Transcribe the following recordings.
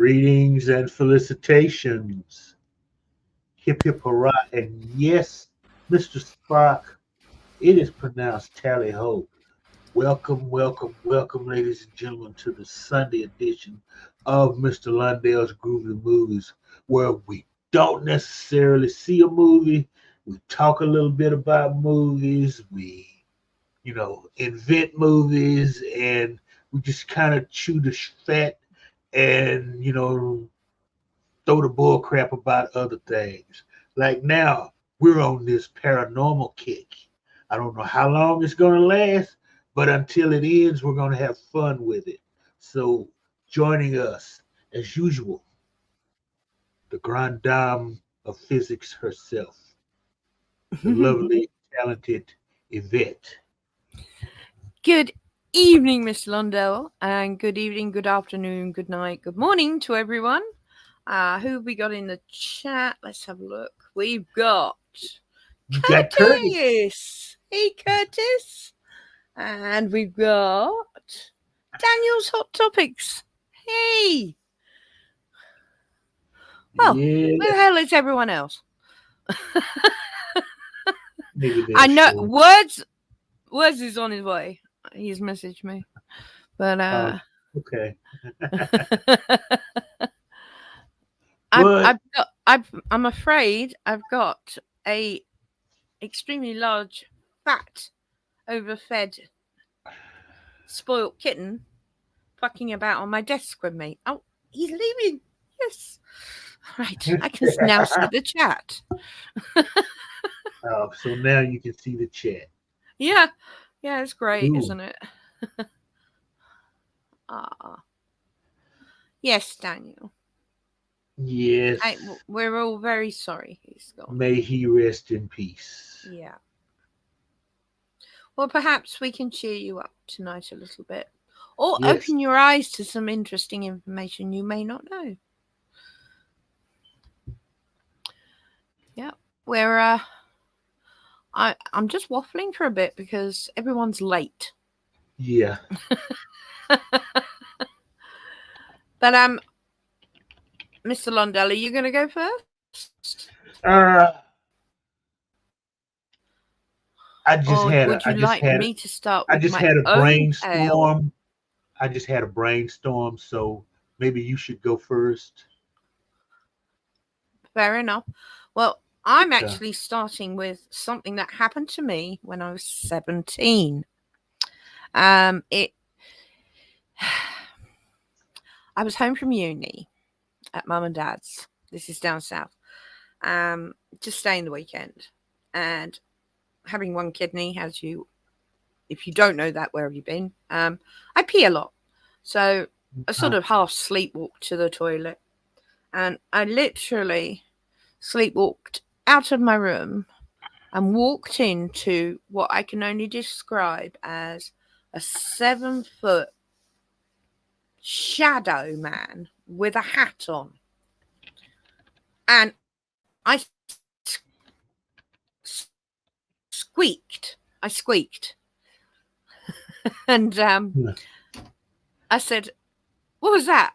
Greetings and felicitations. Hip hip hurrah. And yes, Mr. Spock, it is pronounced tally ho. Welcome, welcome, welcome, ladies and gentlemen, to the Sunday edition of Mr. Lundell's Groovy Movies, where we don't necessarily see a movie. We talk a little bit about movies. We invent movies, and we just kind of chew the fat and, throw the bull crap about other things. Like now, we're on this paranormal kick. I don't know how long it's going to last, but until it ends, we're going to have fun with it. So, joining us, as usual, the grande dame of physics herself, the lovely, talented Yvette. Good evening, Mr. Lundell, and good evening, good afternoon, good night, good morning to everyone. Who have we got in the chat? Let's have a look. We've got Got Curtis. Curtis. Hey, Curtis. And we've got Daniel's Hot Topics. Hey. Well, Yeah, where the hell is everyone else? maybe I know short. Words is on his way. He's messaged me. But okay. I'm afraid I've got a extremely large, fat, overfed, spoilt kitten fucking about on my desk with me. Oh, he's leaving. Yes. Right. I can now see the chat. Oh, so now you can see the chat. Yeah. Yeah, it's great, Ooh. isn't it? Yes, Daniel. Yes. We're all very sorry he's gone. May he rest in peace. Yeah. Well, perhaps we can cheer you up tonight a little bit. Or open your eyes to some interesting information you may not know. Yeah. We're I'm just waffling for a bit because everyone's late. Yeah. But Mr. Lundell, are you going to go first? I just had a brainstorm. Ale? I just had a brainstorm, so maybe you should go first. Fair enough. Well, I'm actually starting with something that happened to me when I was 17. I was home from uni at mum and dad's. This is down south. Just staying the weekend. And having one kidney, if you don't know that, where have you been? I pee a lot. So I sort of half sleepwalked to the toilet. And I literally sleepwalked out of my room and walked into what I can only describe as a 7-foot shadow man with a hat on. And I squeaked. And I said, "What was that?"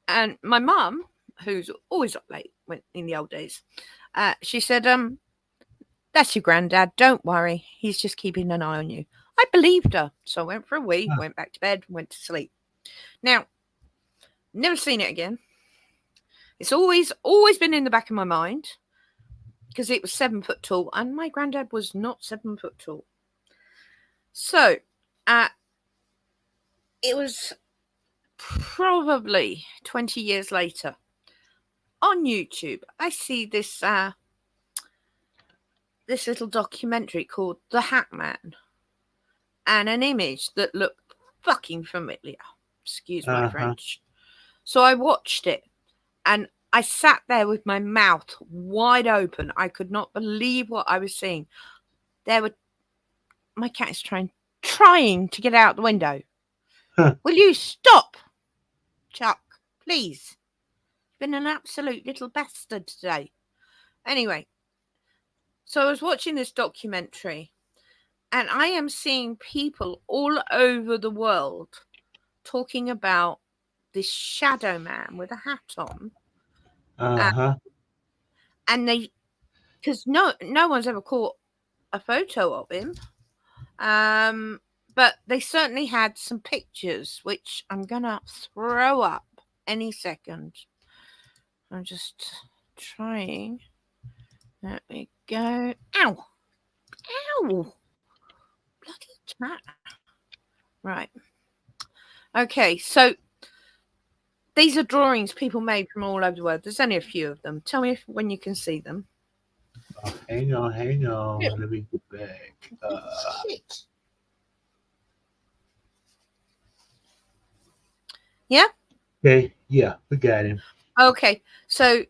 And my mum, who's always up late in the old days, she said, "That's your granddad. Don't worry. He's just keeping an eye on you." I believed her. So I went for a wee, went back to bed, went to sleep. Now, never seen it again. It's always been in the back of my mind because it was 7 foot tall and my granddad was not 7 foot tall. So, it was probably 20 years later on YouTube. I see this little documentary called The Hat Man and an image that looked fucking familiar. Excuse my French. So I watched it and I sat there with my mouth wide open. I could not believe what I was seeing. My cat is trying to get out the window. Will you stop, Chuck? Please. You've been an absolute little bastard today. Anyway, so I was watching this documentary and I am seeing people all over the world talking about this shadow man with a hat on. Uh-huh. And they, because no one's ever caught a photo of him. But they certainly had some pictures, which I'm gonna throw up any second. I'm just trying. There we go. Ow! Ow! Bloody cat. Right. Okay, so these are drawings people made from all over the world. There's only a few of them. Tell me when you can see them. Oh, hang on. Yeah. Let me get back. Shit. Yeah? Okay, yeah, we got him. Okay, so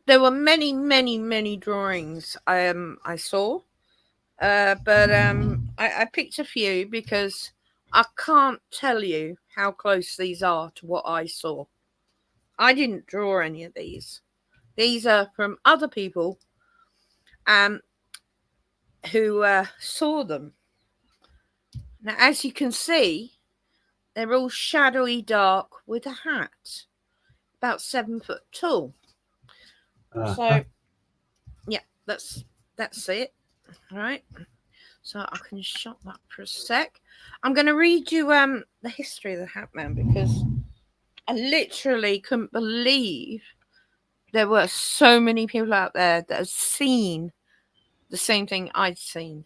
there were many drawings I saw. But I picked a few because I can't tell you how close these are to what I saw. I didn't draw any of these. These are from other people who saw them. Now, as you can see, they're all shadowy dark with a hat, about 7 foot tall. So, yeah, that's it. All right. So I can shut that for a sec. I'm going to read you the history of the Hat Man because I literally couldn't believe there were so many people out there that have seen the same thing I'd seen.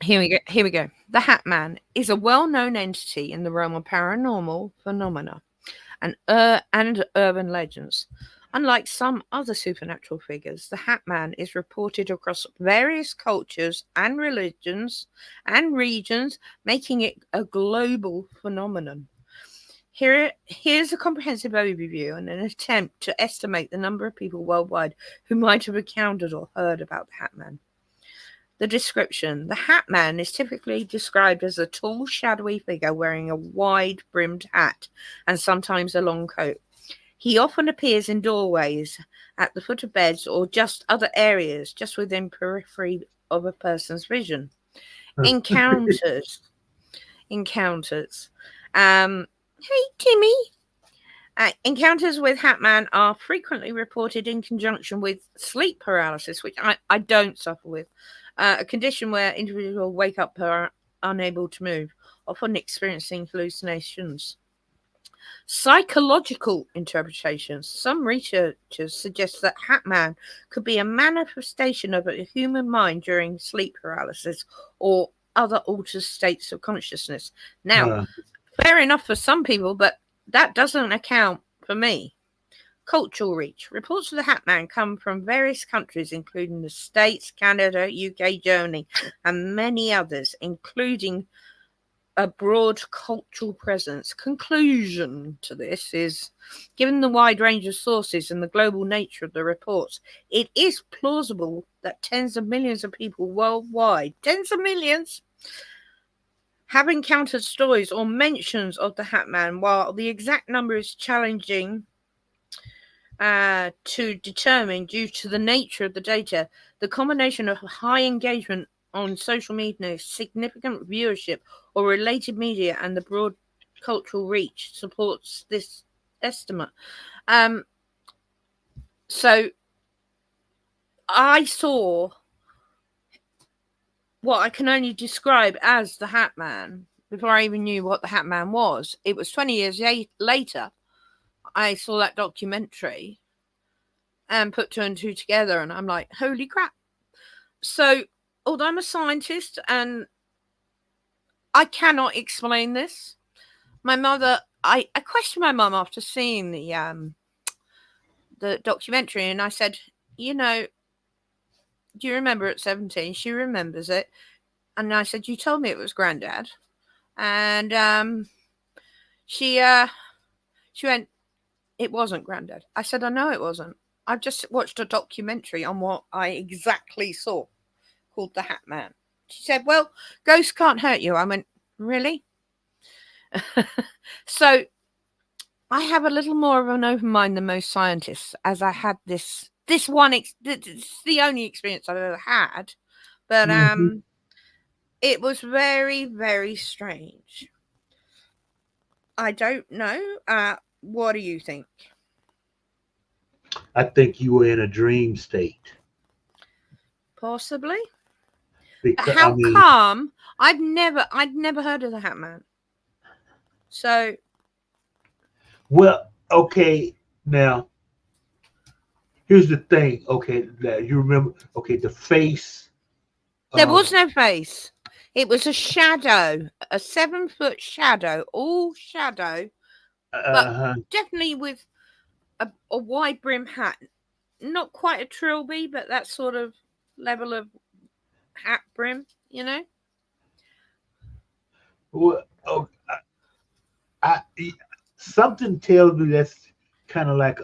Here we go. The Hat Man is a well-known entity in the realm of paranormal phenomena and urban legends. Unlike some other supernatural figures, the Hat Man is reported across various cultures and religions and regions, making it a global phenomenon. Here's a comprehensive overview and an attempt to estimate the number of people worldwide who might have encountered or heard about the Hat Man. The description. The Hat Man is typically described as a tall, shadowy figure wearing a wide-brimmed hat and sometimes a long coat. He often appears in doorways, at the foot of beds, or just other areas, just within periphery of a person's vision. Encounters. Hey, Timmy. Encounters with Hat Man are frequently reported in conjunction with sleep paralysis, which I don't suffer with, a condition where individuals wake up unable to move, often experiencing hallucinations. Psychological interpretations. Some researchers suggest that Hat Man could be a manifestation of a human mind during sleep paralysis or other altered states of consciousness. Now, fair enough for some people, but that doesn't account for me. Cultural reach. Reports of the Hat Man come from various countries, including the States, Canada, UK, Germany, and many others, including a broad cultural presence. Conclusion to this is, given the wide range of sources and the global nature of the reports, it is plausible that tens of millions of people worldwide, tens of millions, have encountered stories or mentions of the Hat Man. While the exact number is challenging to determine due to the nature of the data, the combination of high engagement on social media, significant viewership or related media, and the broad cultural reach supports this estimate. So I saw what I can only describe as the Hat Man before I even knew what the Hat Man was. It was 20 years later I saw that documentary and put two and two together, and I'm like, holy crap. So although I'm a scientist and I cannot explain this, my mother, I questioned my mum after seeing the documentary, and I said, you know, do you remember at 17? She remembers it. And I said, you told me it was Granddad. And she went, it wasn't Granddad. I said, I know it wasn't. I've just watched a documentary on what I exactly saw called The Hat Man. She said, well, ghosts can't hurt you. I went, really? So I have a little more of an open mind than most scientists, as I had this one. It's the only experience I've ever had, but it was very, very strange. I don't know. What do you think? I think you were in a dream state Possibly. because I How mean, come? I'd never heard of the Hat Man. So well, okay, now here's the thing. Okay, that you remember? Okay, the face there was of no face. It was a shadow, a 7 foot shadow, all shadow, but uh definitely with a wide brim hat. Not quite a trilby, but that sort of level of hat brim, you know? well, oh, I something tells me that's kind of like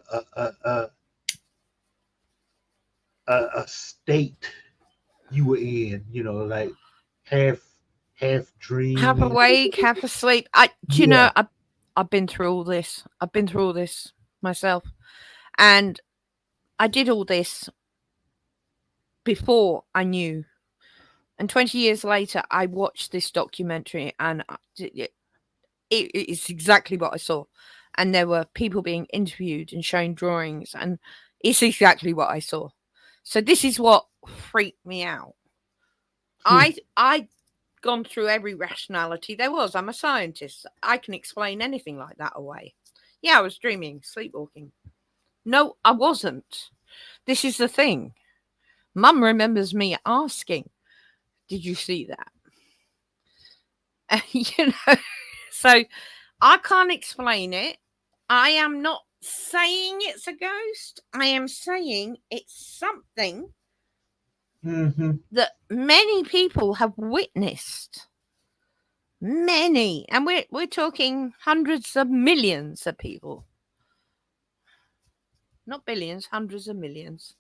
a state you were in. You know, like half half Half dreaming. awake, half asleep. Do you Yeah. know, I've been through all this. I've been through all this myself. And I did all this before I knew. And 20 years later, I watched this documentary and it's exactly what I saw. And there were people being interviewed and showing drawings, and it's exactly what I saw. So this is what freaked me out. Hmm. I'd gone through every rationality there was. I'm a scientist. I can explain anything like that away. Yeah, I was dreaming, sleepwalking. No, I wasn't. This is the thing. Mum remembers me asking, "Did you see that?" you know, so I can't explain it. I am not saying it's a ghost. I am saying it's something Mm-hmm. that many people have witnessed. Many, and we're talking hundreds of millions of people, not billions, hundreds of millions.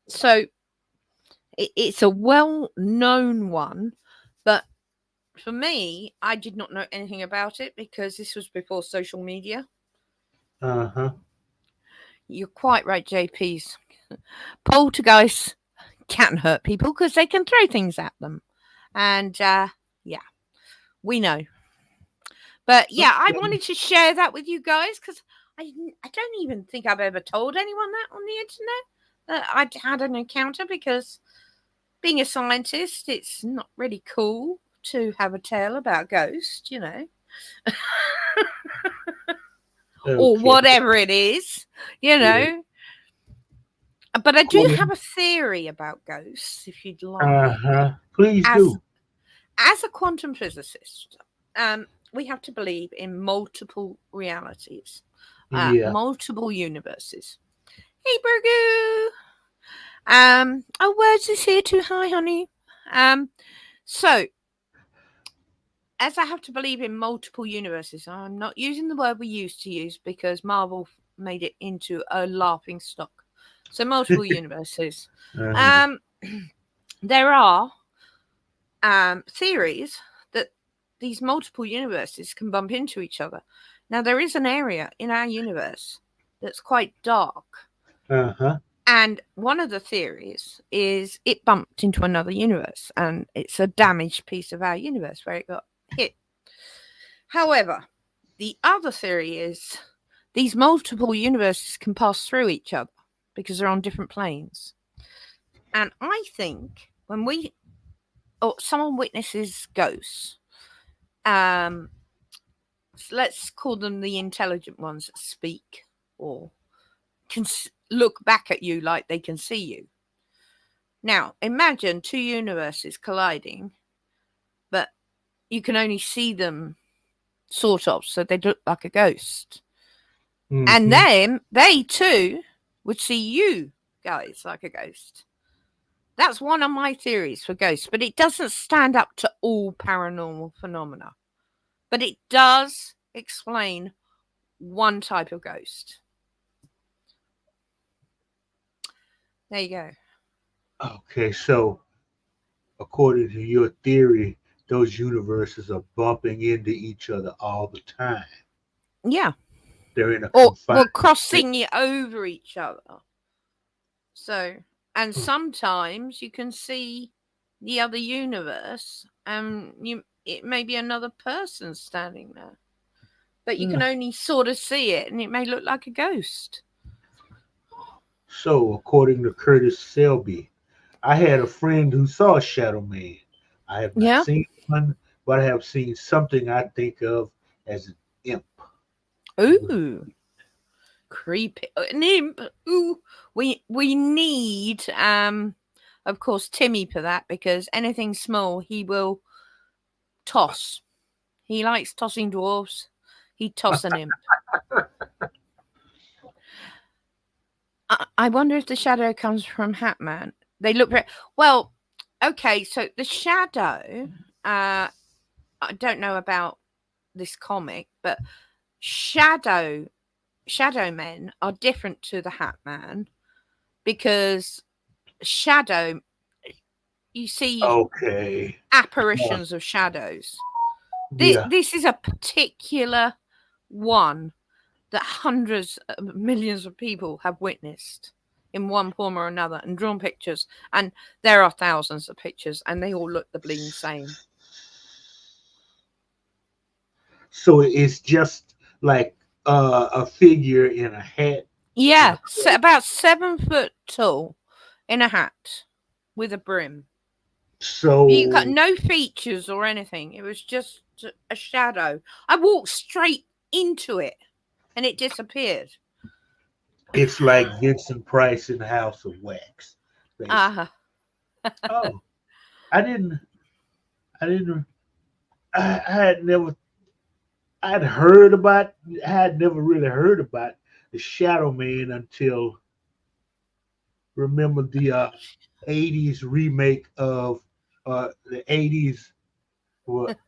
So it's a well-known one, but for me, I did not know anything about it because this was before social media. Uh-huh. You're quite right, JP's. Poltergeists can hurt people because they can throw things at them. And yeah, we know. But yeah, I Okay. wanted to share that with you guys because I don't even think I've ever told anyone that on the internet that I'd had an encounter, because being a scientist, it's not really cool to have a tale about ghosts, you know, or Okay. whatever it is, you Yeah. know. But I do Well, have a theory about ghosts, if you'd like. uh-huh. Please As do. as a quantum physicist, we have to believe in multiple realities, Yeah. multiple universes. Hey, Burgoo. Oh, words is here too. Hi, honey. So as I have to believe in multiple universes, I'm not using the word we used to use because Marvel made it into a laughing stock. So multiple universes. Uh-huh. Um, there are theories that these multiple universes can bump into each other. Now, there is an area in our universe that's quite dark. Uh-huh. And one of the theories is it bumped into another universe and it's a damaged piece of our universe where it got hit. However, the other theory is these multiple universes can pass through each other because they're on different planes. And I think when someone witnesses ghosts, um, let's call them the intelligent ones that speak or can look back at you like they can see you. Now, imagine two universes colliding, but you can only see them sort of, so they look like a ghost. And Mm-hmm. then they too would see you guys like a ghost. That's one of my theories for ghosts, but it doesn't stand up to all paranormal phenomena. But it does explain one type of ghost. There you go. Okay, so according to your theory, those universes are bumping into each other all the time. Yeah. They're in a Or confined well, space. crossing it over each other. So, and sometimes you can see the other universe, and it may be another person standing there. but you can only sort of see it, and it may look like a ghost. So, according to Curtis Selby, I had a friend who saw a shadow man. I have not Yeah. seen one, but I have seen something I think of as an imp. Ooh, creepy. An imp. Ooh, we need of course Timmy for that, because anything small he will toss. He likes tossing dwarves. He'd toss an imp. I wonder if the shadow comes from Hatman. They look very well. Okay, so the shadow. I don't know about this comic, but shadow men are different to the Hatman, because shadow, you see Okay. apparitions of shadows. Yeah. This is a particular one that hundreds of millions of people have witnessed in one form or another and drawn pictures, and there are thousands of pictures and they all look the bleeding same. So it's just like a figure in a hat. Yeah, so about 7 foot tall in a hat with a brim. So You got no features or anything. It was just a shadow. I walked straight into it and it disappeared. it's like Vincent Price in House of Wax, basically. Oh, I didn't. I didn't. I had never. I'd heard about. I had never really heard about the Shadow Man until remember the '80s remake of the '80s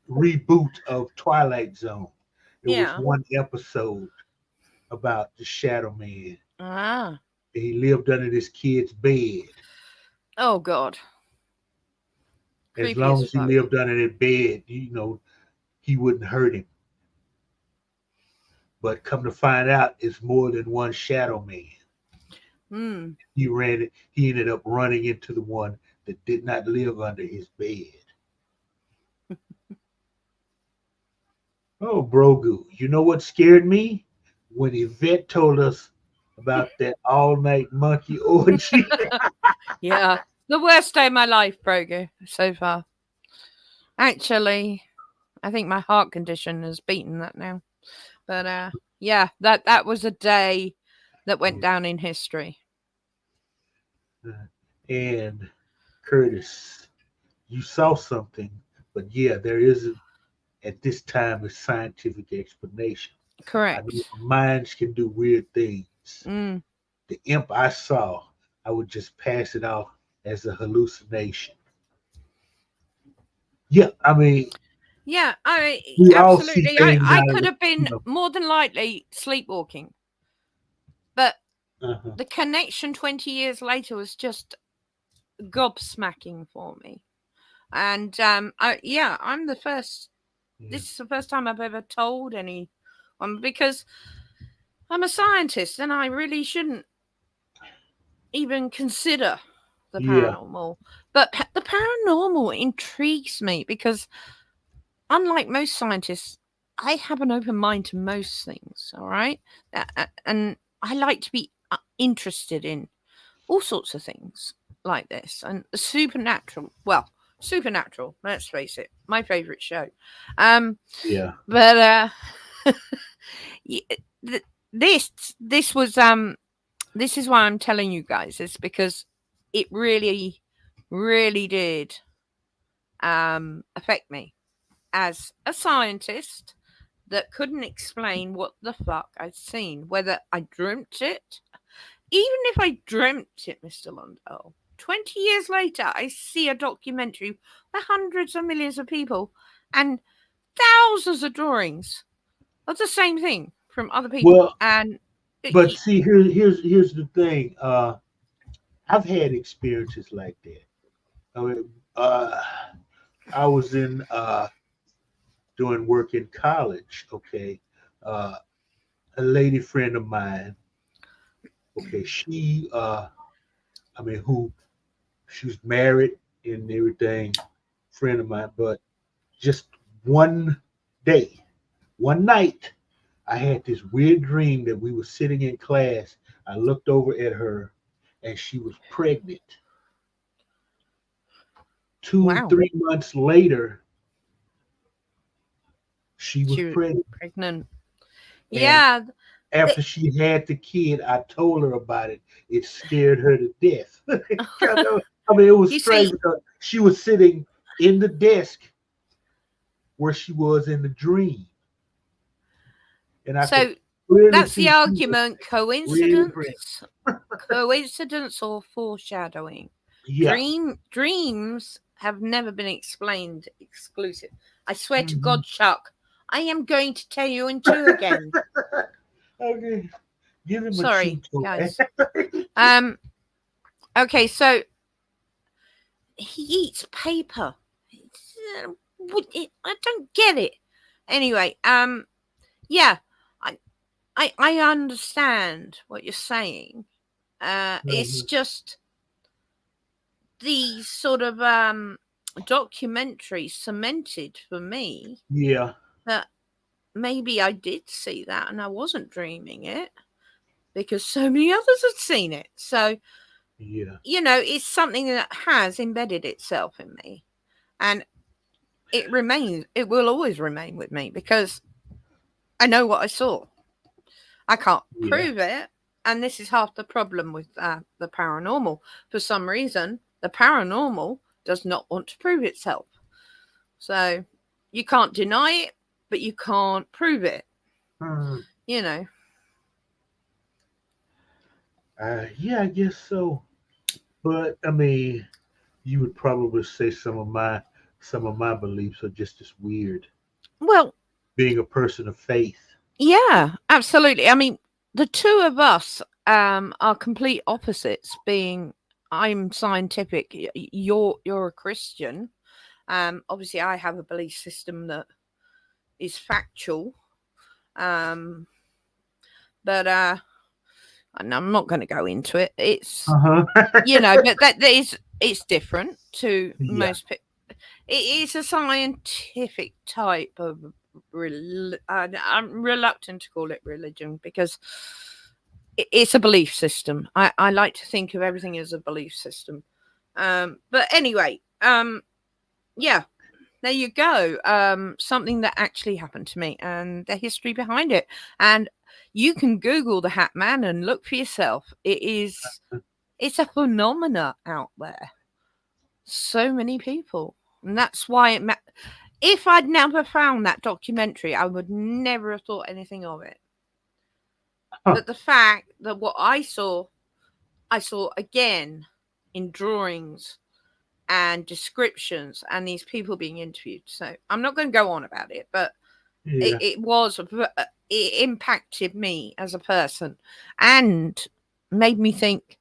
reboot of Twilight Zone. There was Yeah. one episode about the Shadow Man. Ah. He lived under this kid's bed. Oh God. As Creepy long as as he fuck. lived under that bed, he wouldn't hurt him. But come to find out, it's more than one Shadow Man. Hmm. He ended up running into the one that did not live under his bed. Oh, Brogu, you know what scared me? When Yvette told us about that all night monkey orgy. Yeah. The worst day of my life, Broger, so far. Actually, I think my heart condition has beaten that now. But yeah, that was a day that went down in history. And Curtis, you saw something, but yeah, there isn't at this time a scientific explanation. I Correct. mean, minds can do weird things. Mm. The imp I saw, I would just pass it off as a hallucination. Yeah, I mean, Yeah, we all see absolutely. things I out of could the, have been more than likely sleepwalking, but uh-huh. the connection 20 years later was just gobsmacking for me. And yeah, I'm the first. Yeah. This is the first time I've ever told anyone, because I'm a scientist and I really shouldn't even consider the Yeah, paranormal. But the paranormal intrigues me because, unlike most scientists, I have an open mind to most things. All right, and I like to be interested in all sorts of things like this and supernatural. Well, supernatural. Let's face it, my favorite show. yeah, But this was this is why I'm telling you guys this, because it really, really did affect me as a scientist that couldn't explain what the fuck I'd seen, whether I dreamt it. Even if I dreamt it, Mr. Lundell, 20 years later, I see a documentary where hundreds of millions of people and thousands of drawings of the same thing from other people. Well, And but see, here's the thing. I've had experiences like that. I mean, I was in doing work in college. Okay, uh, a lady friend of mine. Okay, I mean, who she was married and everything, friend of mine, but just one day, one night, I had this weird dream that we were sitting in class. I looked over at her, and she was pregnant. Two, Wow. 3 months later, she was She was pregnant. pregnant. And Yeah. after she had the kid, I told her about it. It scared her to death. I mean, it was You strange see, because she was sitting in the desk where she was in the dream, and I could so clearly that's the see she was argument. really pregnant. Coincidence or foreshadowing? Yeah. Dreams have never been explained exclusive. I swear to Mhm. God, Chuck, I am going to tell you in two again. Okay. Give him a chew Sorry, toy. guys. Um. Okay, so he eats paper. I don't get it. Anyway, yeah, I, I understand what you're saying. It's Mhm. just these sort of documentaries cemented for me Yeah. that maybe I did see that and I wasn't dreaming it because so many others had seen it. So, Yeah. it's something that has embedded itself in me. And it will always remain with me because I know what I saw. I can't Yeah. prove it. And this is half the problem with the paranormal. For some reason, the paranormal does not want to prove itself. So you can't deny it, but you can't prove it. Hmm. You know. Yeah, I guess so. But I mean, you would probably say some of my beliefs are just as weird. Well, Being a person of faith. yeah, absolutely. I mean, the two of us are complete opposites. Being I'm scientific, you're a Christian. Obviously, I have a belief system that is factual. Um, but and I'm not going to go into it. It's Uh but that is it's different to Yeah. most people. It is a scientific type of I'm reluctant to call it religion because it's a belief system. I like to think of everything as a belief system. But anyway, yeah, there you go. Something that actually happened to me and the history behind it. And you can Google the Hat Man and look for yourself. It's a phenomena out there. So many people. And that's why if I'd never found that documentary, I would never have thought anything of it. Huh. But the fact that what I saw again in drawings and descriptions and these people being interviewed. So I'm not going to go on about it, but Yeah. it impacted me as a person and made me think,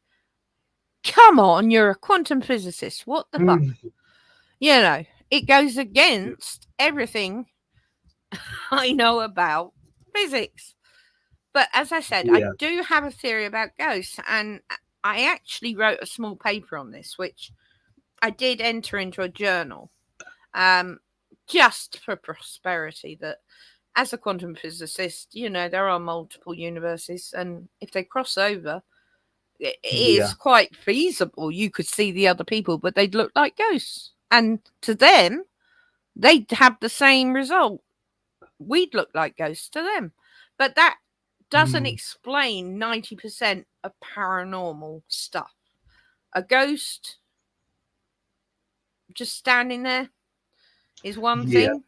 come on, you're a quantum physicist. What the fuck? Mm. It goes against everything I know about physics. But as I said, I Yeah. do have a theory about ghosts, and I actually wrote a small paper on this, which I did enter into a journal, um, just for prosperity. That as a quantum physicist, there are multiple universes, and if they cross over, it is Yeah. quite feasible you could see the other people, but they'd look like ghosts, and to them, they'd have the same result. We'd look like ghosts to them, but that doesn't Mm. explain 90% of paranormal stuff. A ghost just standing there is one Yeah. thing.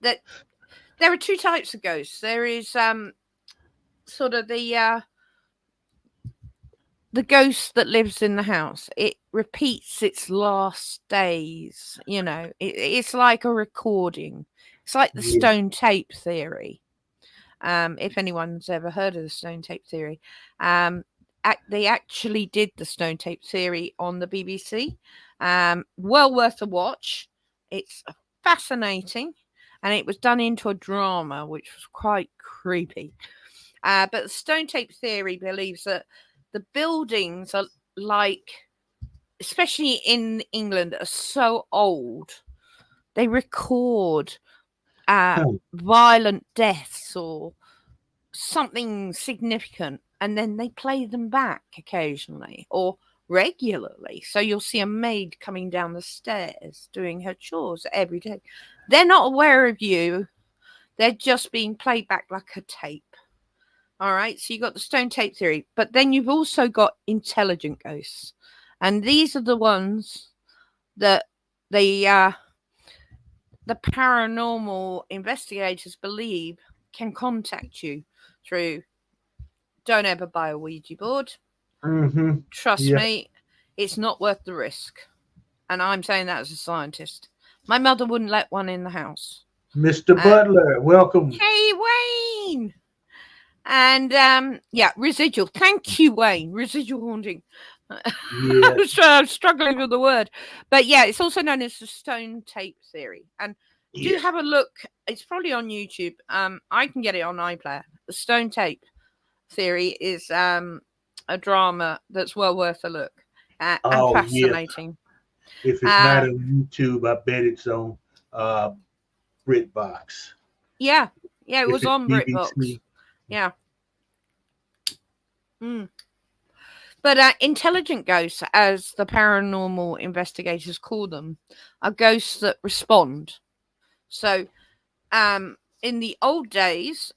That there are two types of ghosts. There is sort of the ghost that lives in the house. It repeats its last days. It's like a recording. It's like the Yeah. stone tape theory. If anyone's ever heard of the stone tape theory, they actually did the stone tape theory on the BBC. Well worth a watch. It's fascinating, and it was done into a drama, which was quite creepy. But the stone tape theory believes that the buildings are like, especially in England, are so old. They record Huh. violent deaths face or something significant, and then they play them back occasionally or regularly. So you'll see a maid coming down the stairs doing her chores every day. They're not aware of you, they're just being played back like a tape. All right, so you got the stone tape theory, but then you've also got intelligent ghosts, and these are the ones that the paranormal investigators believe can contact you through. Don't ever buy a Ouija board. Mm-hmm. Trust Yeah. me, it's not worth the risk. And I'm saying that as a scientist. My mother wouldn't let one in the house. Mr. Butler, welcome. Hey, Wayne! And yeah, residual. Thank you, Wayne. Residual haunting. Yeah. I'm struggling with the word. But yeah, it's also known as the stone tape theory. And do Yeah. have a look. It's probably on YouTube. I can get it on iPlayer. The stone tape theory is a drama that's well worth a look and Oh, yeah. fascinating. If it's not on YouTube, I bet it's on uh, BritBox. Yeah, it If was it's on BritBox. BBC. Yeah. But intelligent ghosts, as the paranormal investigators call them, are ghosts that respond. So, in the old days,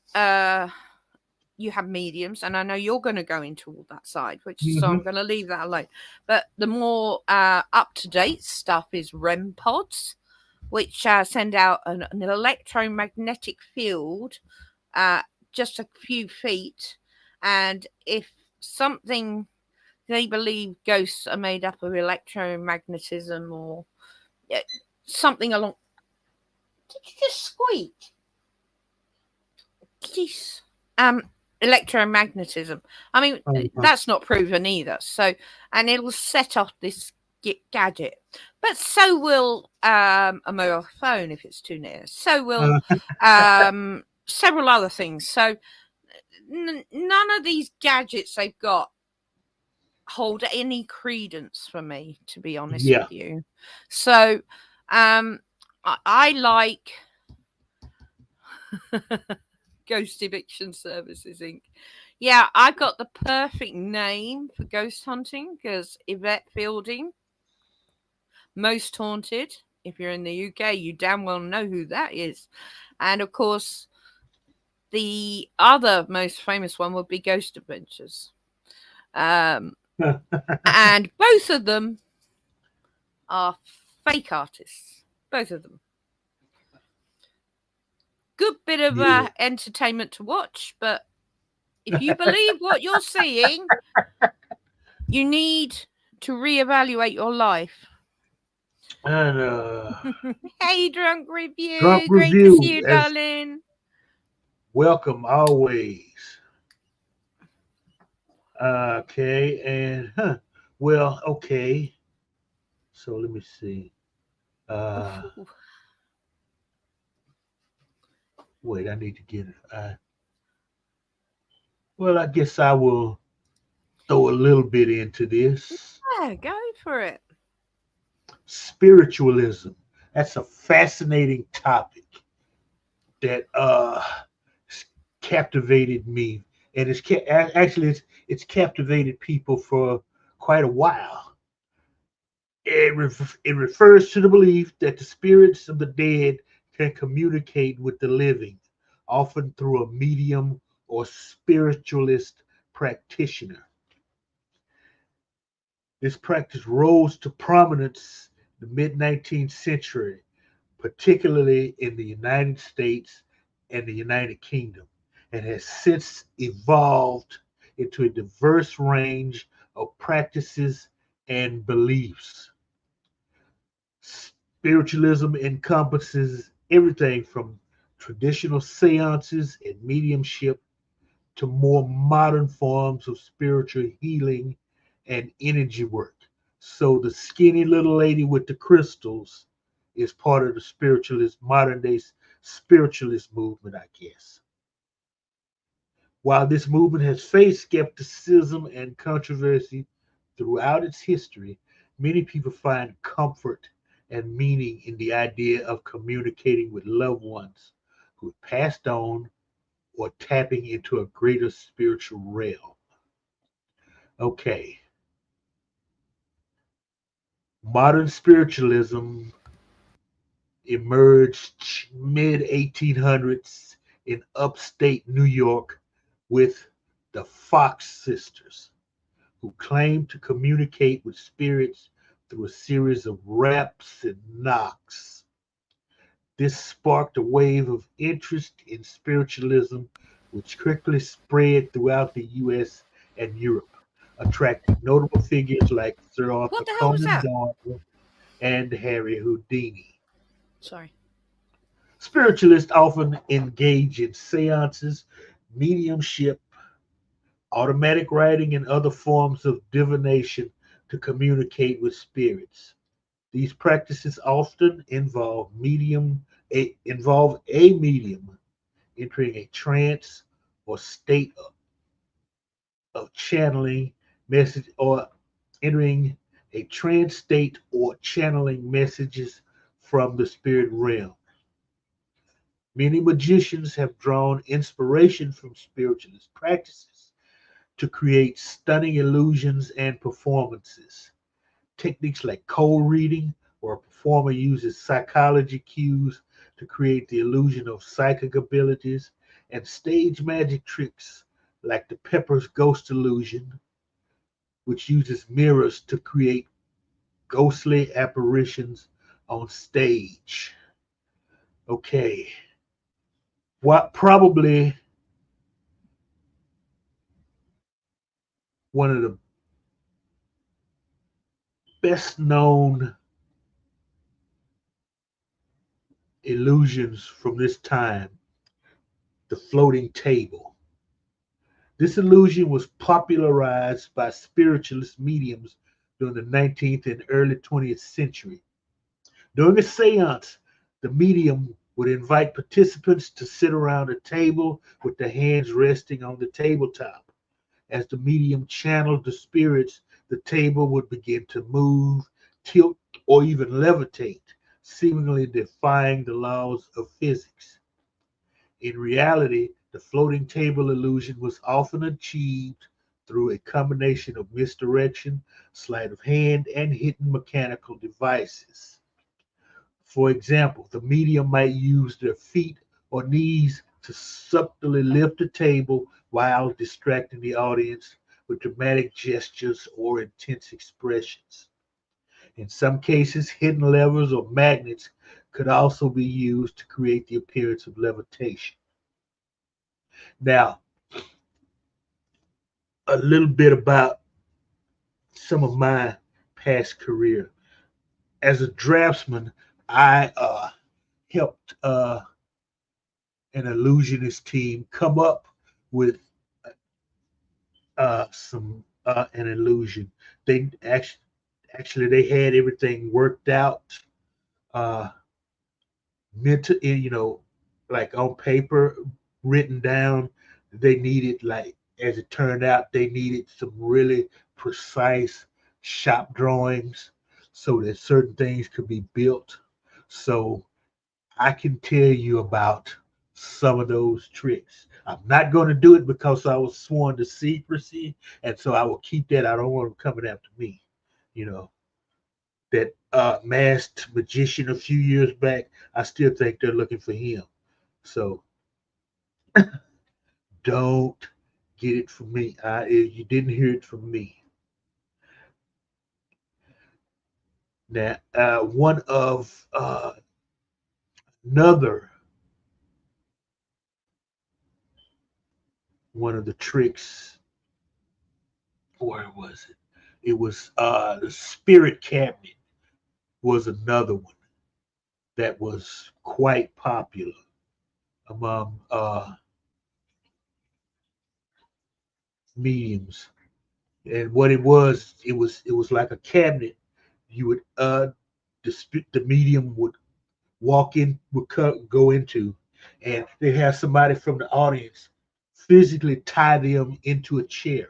you have mediums, and I know you're going to go into all that side, so I'm going to leave that alone. But the more up to date stuff is REM pods, which send out an electromagnetic field just a few feet, and if something, they believe ghosts are made up of electromagnetism or something along. Did you just squeak? Jeez. Electromagnetism. I mean, that's not proven either. So, and it'll set off this gadget. But so will a mobile phone if it's too near. So will several other things. So none of these gadgets they've got hold any credence for me, to be honest with you. So I like Ghost Eviction Services Inc. Yeah, I've got the perfect name for ghost hunting because Yvette Fielding, Most Haunted. If you're in the UK, you damn well know who that is. And of course, the other most famous one would be Ghost Adventures. And both of them are fake artists. Both of them. Good bit of entertainment to watch, but if you believe what you're seeing, you need to reevaluate your life. And hey, Drunk Review. Drunk Great Review, to see you, darling. Welcome always. Okay, and well, okay. So let me see. Wait, I need to get it. Well, I guess I will throw a little bit into this. Yeah, go for it. Spiritualism. That's a fascinating topic that captivated me, and it's captivated people for quite a while. It refers to the belief that the spirits of the dead can communicate with the living, often through a medium or spiritualist practitioner. This practice rose to prominence in the mid 19th century, particularly in the United States and the United Kingdom, and has since evolved into a diverse range of practices and beliefs. Spiritualism encompasses everything from traditional seances and mediumship to more modern forms of spiritual healing and energy work. So the skinny little lady with the crystals is part of the modern day spiritualist movement, I guess. While this movement has faced skepticism and controversy throughout its history, many people find comfort and meaning in the idea of communicating with loved ones who have passed on or tapping into a greater spiritual realm. Okay, modern spiritualism emerged mid 1800s in upstate New York with the Fox sisters, who claimed to communicate with spirits through a series of raps and knocks. This sparked a wave of interest in spiritualism, which quickly spread throughout the US and Europe, attracting notable figures like Sir Arthur What the hell was Conan that? Doyle and Harry Houdini. Sorry. Spiritualists often engage in seances, mediumship, automatic writing, and other forms of divination to communicate with spirits. These practices often involve a medium entering a trance or state of channeling message or entering a trance state or channeling messages from the spirit realm. Many magicians have drawn inspiration from spiritualist practices to create stunning illusions and performances. Techniques like cold reading, where a performer uses psychology cues to create the illusion of psychic abilities, and stage magic tricks like the Pepper's Ghost illusion, which uses mirrors to create ghostly apparitions on stage. Okay, what probably one of the best known illusions from this time, the floating table. This illusion was popularized by spiritualist mediums during the 19th and early 20th century. During a seance, the medium would invite participants to sit around a table with their hands resting on the tabletop. As the medium channeled the spirits, the table would begin to move, tilt, or even levitate, seemingly defying the laws of physics. In reality, the floating table illusion was often achieved through a combination of misdirection, sleight of hand, and hidden mechanical devices. For example, the medium might use their feet or knees to subtly lift the table while distracting the audience with dramatic gestures or intense expressions. In some cases, hidden levers or magnets could also be used to create the appearance of levitation. Now, a little bit about some of my past career. As a draftsman, I helped an illusionist team come up with some an illusion. They actually they had everything worked out, uh, mental, like on paper, written down. They needed, like, as it turned out, they needed some really precise shop drawings so that certain things could be built. So I can tell you about some of those tricks. I'm not going to do it because I was sworn to secrecy, and so I will keep that. I don't want them coming after me. You know, that masked magician a few years back, I still think they're looking for him. So don't get it from me. You didn't hear it from me. Now, one of another one of the tricks. Where was it? It was the spirit cabinet was another one that was quite popular among mediums. And what it was like a cabinet. You would the medium would walk in, would go into, and they have somebody from the audience physically tie them into a chair.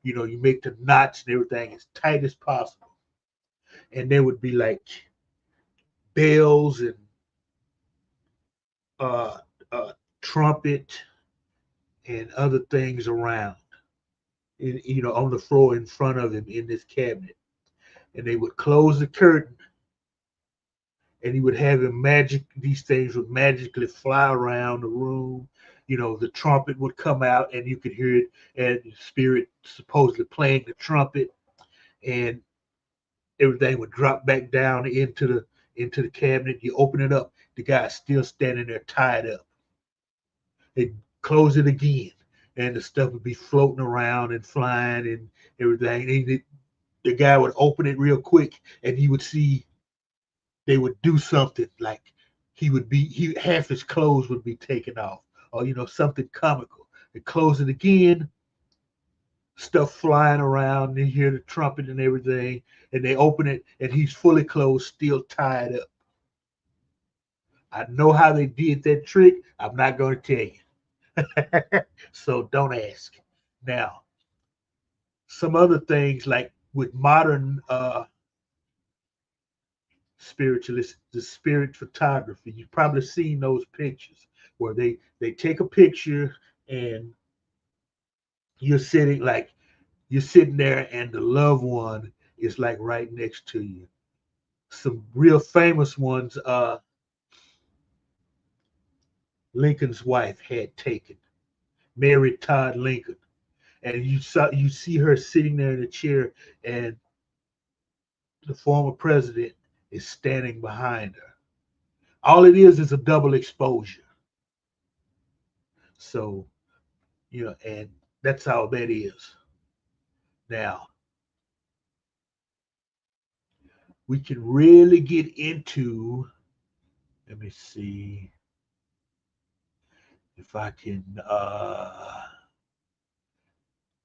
You make the knots and everything as tight as possible, and there would be like bells and uh, uh, trumpet and other things around, on the floor in front of him in this cabinet. And they would close the curtain, and he would have him these things would magically fly around the room. The trumpet would come out, and you could hear it, and the spirit supposedly playing the trumpet, and everything would drop back down into the cabinet. You open it up, the guy's still standing there tied up. They close it again, and the stuff would be floating around and flying and everything. And the guy would open it real quick, and you would see they would do something like he half his clothes would be taken off, or something comical. They close it again, stuff flying around, and you hear the trumpet and everything, and they open it, and he's fully clothed, still tied up. I know how they did that trick. I'm not going to tell you. So don't ask. Now, some other things like with modern spiritualist, the spirit photography, you've probably seen those pictures where they take a picture, and you're sitting there, and the loved one is like right next to you. Some real famous ones Lincoln's wife had taken, Mary Todd Lincoln, and you see her sitting there in a chair, and the former president is standing behind her. All it is a double exposure. So, and that's how that is. Now, we can really get into, let me see if I can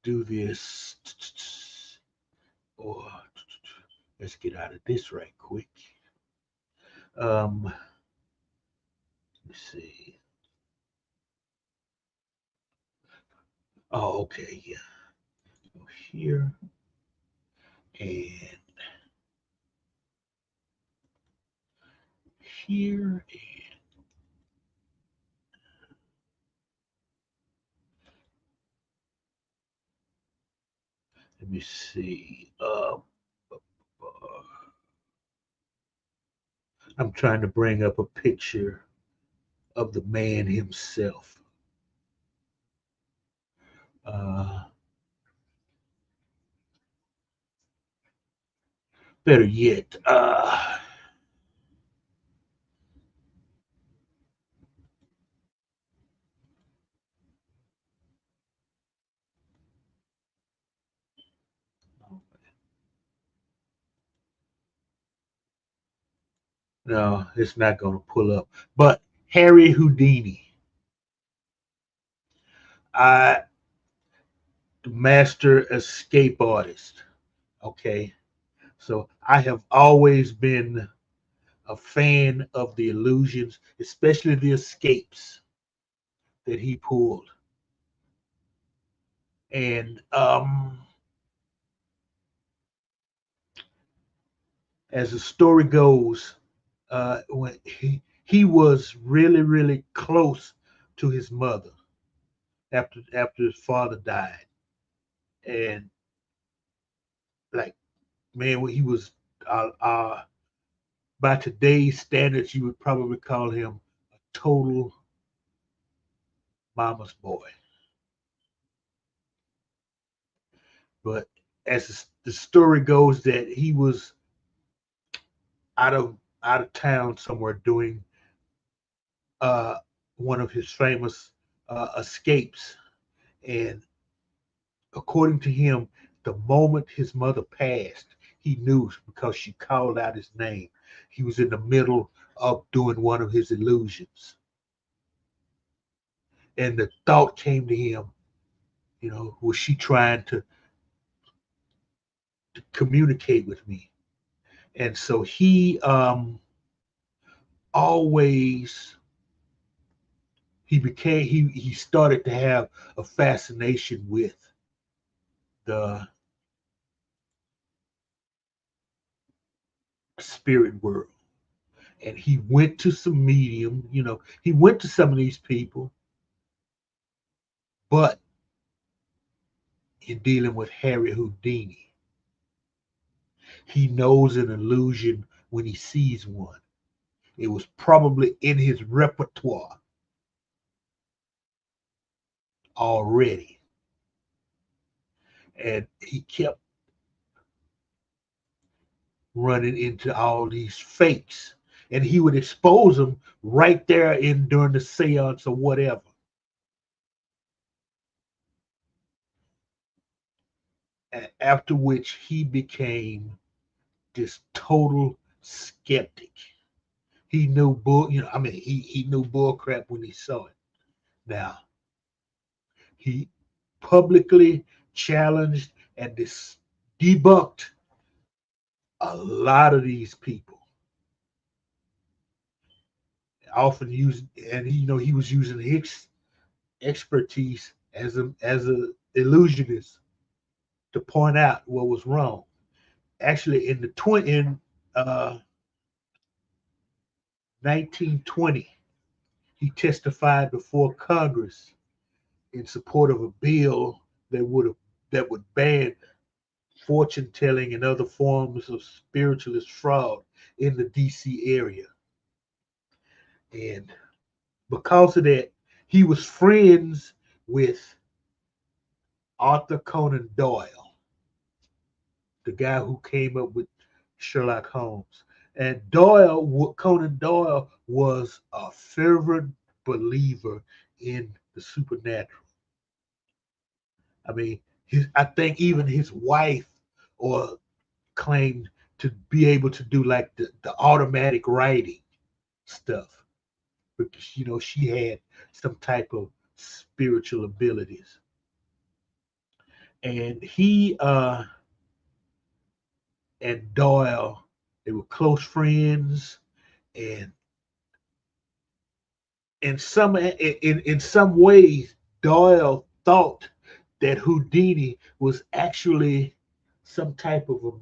do this, or let's get out of this right quick. Let me see. Oh, okay, yeah. Go here, and here, and let me see. I'm trying to bring up a picture of the man himself. Uh, Better yet, no, it's not going to pull up. But Harry Houdini, I the master escape artist. Okay, so I have always been a fan of the illusions, especially the escapes that he pulled. And as the story goes, when he was really really close to his mother after his father died, and like man, he was by today's standards, you would probably call him a total mama's boy. But as the story goes, that he was out of town somewhere doing uh, one of his famous escapes, and according to him, the moment his mother passed, he knew because she called out his name. He was in the middle of doing one of his illusions, and the thought came to him, was she trying to communicate with me? And so he always he started to have a fascination with the spirit world, and he went to some medium, he went to some of these people, But in dealing with Harry Houdini, he knows an illusion when he sees one. It was probably in his repertoire already. And he kept running into all these fakes. And he would expose them right there in during the seance or whatever. After which he became this total skeptic. He knew bull, he knew bull crap when he saw it. Now, he publicly challenged and debunked a lot of these people. Often used, and he was using his expertise as a illusionist to point out what was wrong. Actually, in 1920, he testified before Congress in support of a bill that would ban fortune telling and other forms of spiritualist fraud in the DC area. And because of that, he was friends with Arthur Conan Doyle, the guy who came up with Sherlock Holmes. And Conan Doyle was a fervent believer in the supernatural. I mean, I think even his wife or claimed to be able to do like the automatic writing stuff because she had some type of spiritual abilities. And he and Doyle, they were close friends, and in some ways, Doyle thought that Houdini was actually some type of a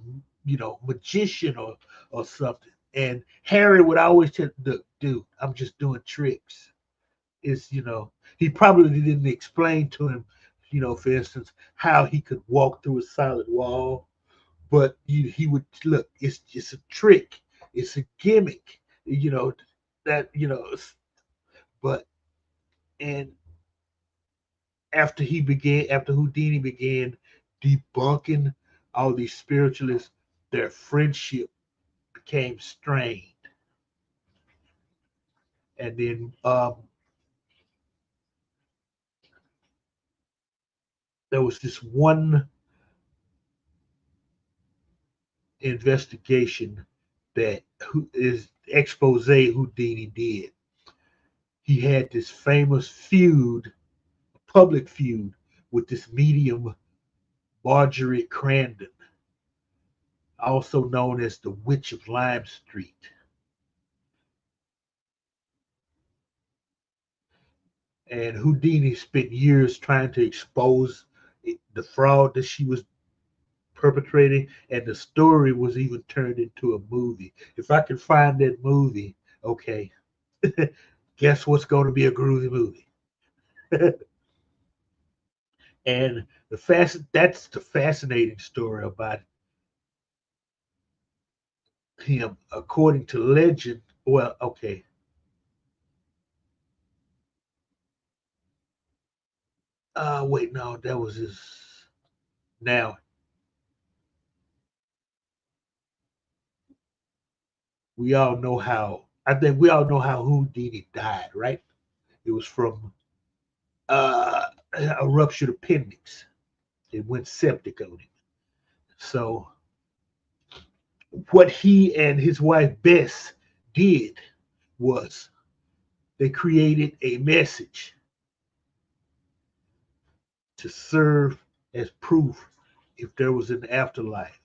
magician or something. And Harry would always tell, "Look, dude, I'm just doing tricks." Is he probably didn't explain to him, for instance, how he could walk through a solid wall, but he would look. It's just a trick. It's a gimmick. That but and after Houdini began debunking all these spiritualists, their friendship became strained. And then there was this one investigation that who is expose Houdini did. He had this famous feud, public feud, with this medium Marjorie Crandon, also known as the Witch of Lime Street. And Houdini spent years trying to expose the fraud that she was perpetrating, and the story was even turned into a movie. If I can find that movie, okay, guess what's going to be a groovy movie? And that's the fascinating story about him, according to legend. Well, okay. Wait, no, that was his. Now we all know how. I think we all know how Houdini died, right? It was from a ruptured appendix. It went septic on him. So what he and his wife Bess did was they created a message to serve as proof if there was an afterlife.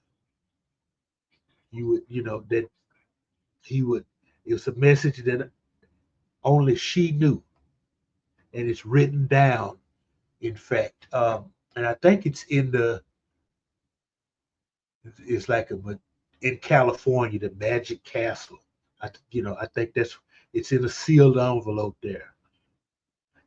You would, that he would. It was a message that only she knew, and it's written down. In fact, and I think it's in the. It's like in California, the Magic Castle. I think it's in a sealed envelope there.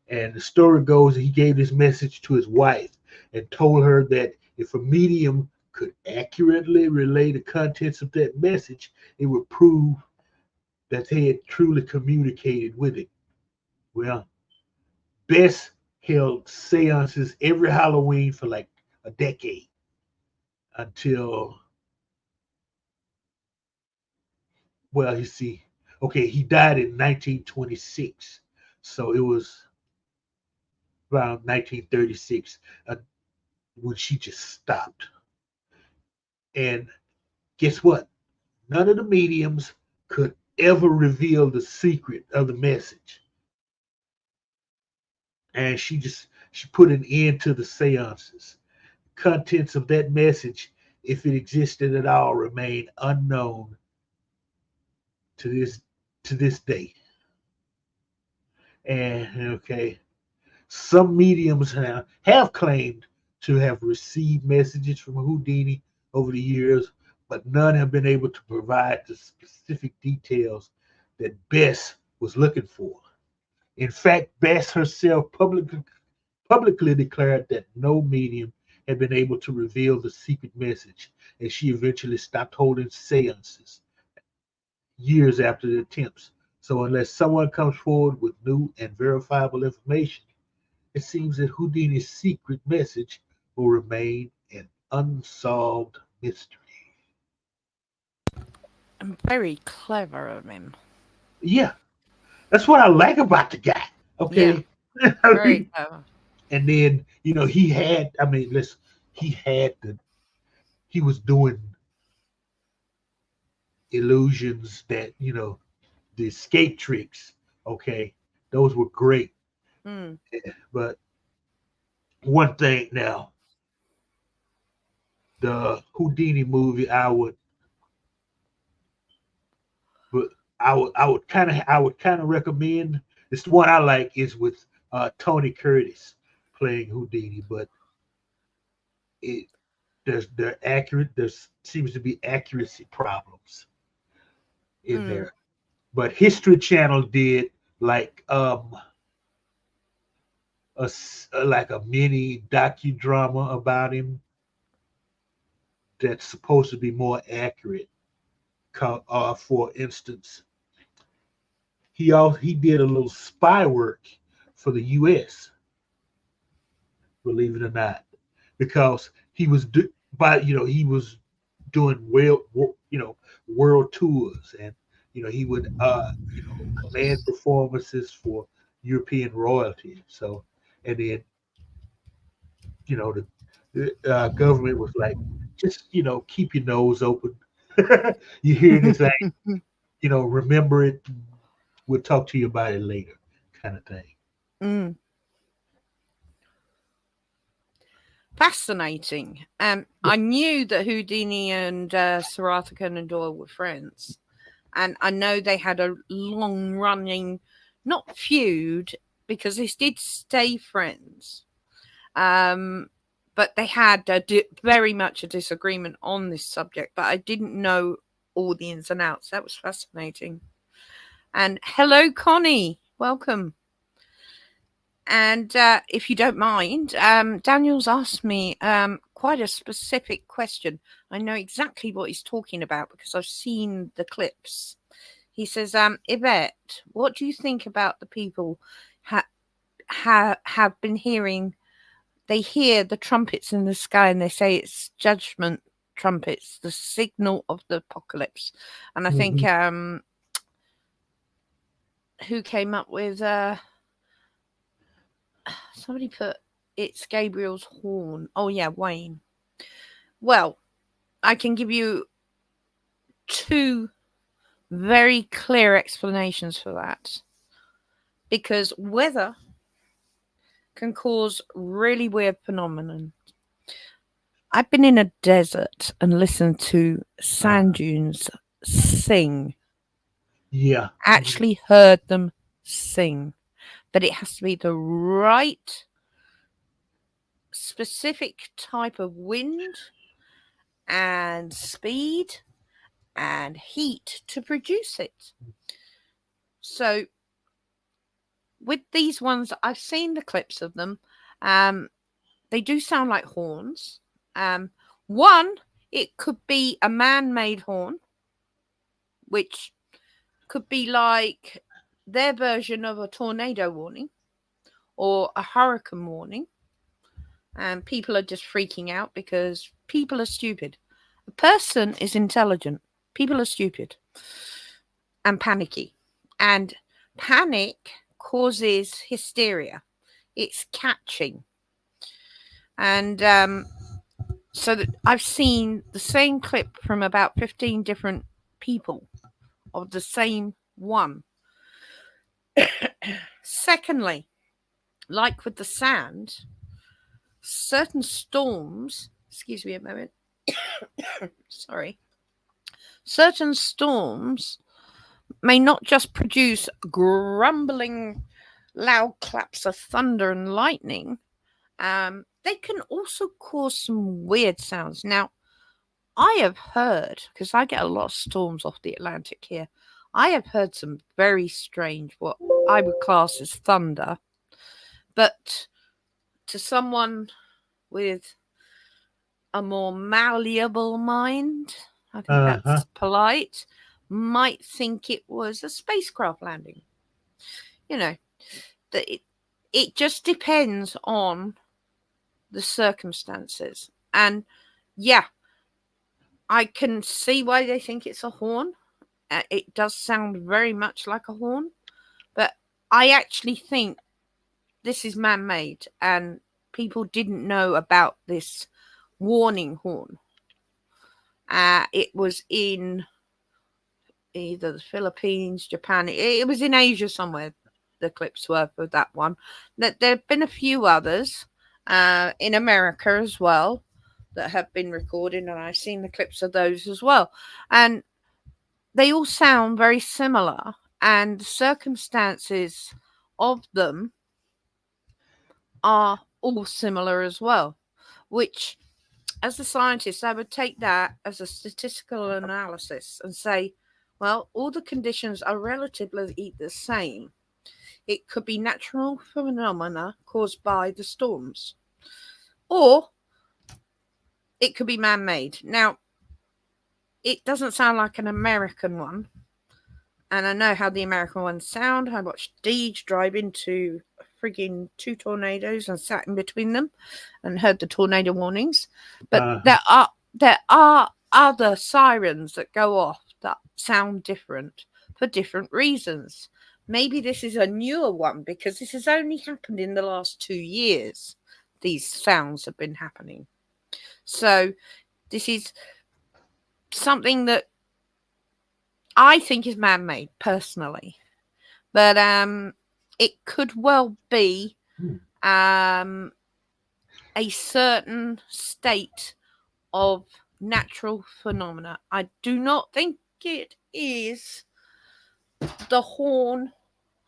And the story goes that he gave this message to his wife and told her that if a medium could accurately relay the contents of that message, it would prove that they had truly communicated with it. Well, Bess held seances every Halloween for like a decade until, well, you see, okay, he died in 1926. So it was around 1936 when she just stopped. And guess what? None of the mediums could ever reveal the secret of the message. And she put an end to the seances. Contents of that message, if it existed at all, remain unknown to this day. And okay, some mediums have claimed to have received messages from Houdini over the years, but none have been able to provide the specific details that Bess was looking for. In fact, Bess herself publicly declared that no medium had been able to reveal the secret message, and she eventually stopped holding seances years after the attempts. So, unless someone comes forward with new and verifiable information, it seems that Houdini's secret message will remain an unsolved mystery. And very clever of him. Yeah, that's what I like about the guy. Yeah, Okay. very clever. And then, he had, I mean, listen, he had the, he was doing illusions that, the escape tricks. Okay. Those were great. Mm. But one thing now, the Houdini movie, but I would kind of recommend. It's the one I like is with Tony Curtis playing Houdini, but it they're accurate. There seems to be accuracy problems in Mm. there. But History Channel did like like a mini docudrama about him that's supposed to be more accurate. For instance, he did a little spy work for the U.S. Believe it or not, because he was doing world tours, and he would land performances for European royalty. So, and then the government was like, just keep your nose open. You hear this thing, remember it. We'll talk to you about it later, kind of thing. Mm. Fascinating. I knew that Houdini and Sir Arthur Conan Doyle were friends, and I know they had a long-running, not feud, because they did stay friends. But they had very much a disagreement on this subject. But I didn't know all the ins and outs. That was fascinating. And hello, Connie. Welcome. And if you don't mind, Daniel's asked me quite a specific question. I know exactly what he's talking about because I've seen the clips. He says, Yvette, what do you think about the people have been hearing? They hear the trumpets in the sky and they say it's judgment trumpets, the signal of the apocalypse. And I think who came up with somebody put it's Gabriel's horn. Oh yeah, Wayne. Well, I can give you two very clear explanations for that. Because weather can cause really weird phenomenon. I've been in a desert and listened to sand dunes sing. Yeah. Actually heard them sing. But it has to be the right specific type of wind and speed and heat to produce it. So with these ones, I've seen the clips of them. They do sound like horns. One, it could be a man-made horn, which could be like their version of a tornado warning or a hurricane warning. And people are just freaking out because people are stupid. A person is intelligent. People are stupid and panicky. And panic causes hysteria. It's catching. And so that I've seen the same clip from about 15 different people of the same one. Secondly, like with the sand, certain storms, excuse me a moment, sorry, certain storms may not just produce grumbling, loud claps of thunder and lightning, they can also cause some weird sounds. Now, I have heard, because I get a lot of storms off the Atlantic here, I have heard some very strange, what I would class as thunder. But to someone with a more malleable mind, I think that's polite, might think it was a spacecraft landing. You know, that it just depends on the circumstances. And yeah, I can see why they think it's a horn. It does sound very much like a horn, but I actually think this is man-made and people didn't know about this warning horn. It was in either the Philippines, Japan. It was in Asia somewhere. The clips were for that one. There have been a few others in America as well that have been recorded, and I've seen the clips of those as well. And they all sound very similar, and the circumstances of them are all similar as well, which, as a scientist, I would take that as a statistical analysis and say, well, all the conditions are relatively the same. It could be natural phenomena caused by the storms, or it could be man-made. Now, it doesn't sound like an American one, and I know how the American ones sound. I watched Deej drive into frigging 2 tornadoes and sat in between them and heard the tornado warnings. But there are other sirens that go off that sound different for different reasons. Maybe this is a newer one because this has only happened in the last 2 years. These sounds have been happening. So this is something that I think is man-made personally, but it could well be a certain state of natural phenomena. I do not think it is the horn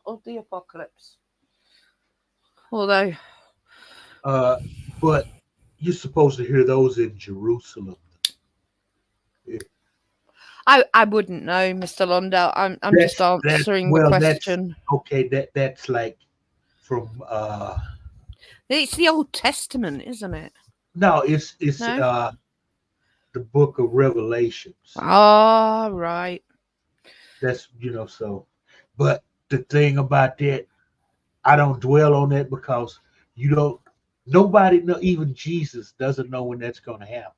of the apocalypse, although but you're supposed to hear those in Jerusalem. I wouldn't know, Mr. Londell. I'm just answering the question. That's like from it's the Old Testament, isn't it? No, it's No? The book of Revelations. Oh, right. That's so. But the thing about that, I don't dwell on that because nobody know, even Jesus doesn't know when that's going to happen.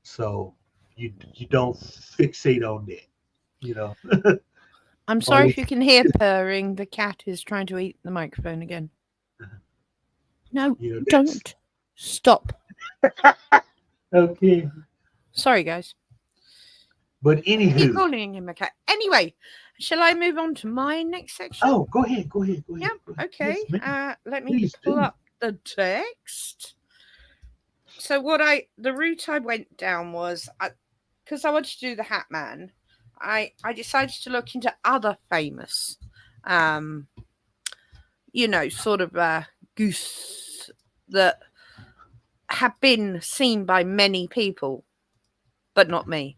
So you don't fixate on that. I'm sorry if you can hear purring. The cat is trying to eat the microphone again. No, don't. Stop. Okay. Sorry, guys. But anywho. Keep calling him a cat. Anyway, shall I move on to my next section? Oh, go ahead. Yeah, okay. Yes, let me pull up the text. So the route I went down was, because I wanted to do the Hat Man, I decided to look into other famous, sort of goose that have been seen by many people, but not me.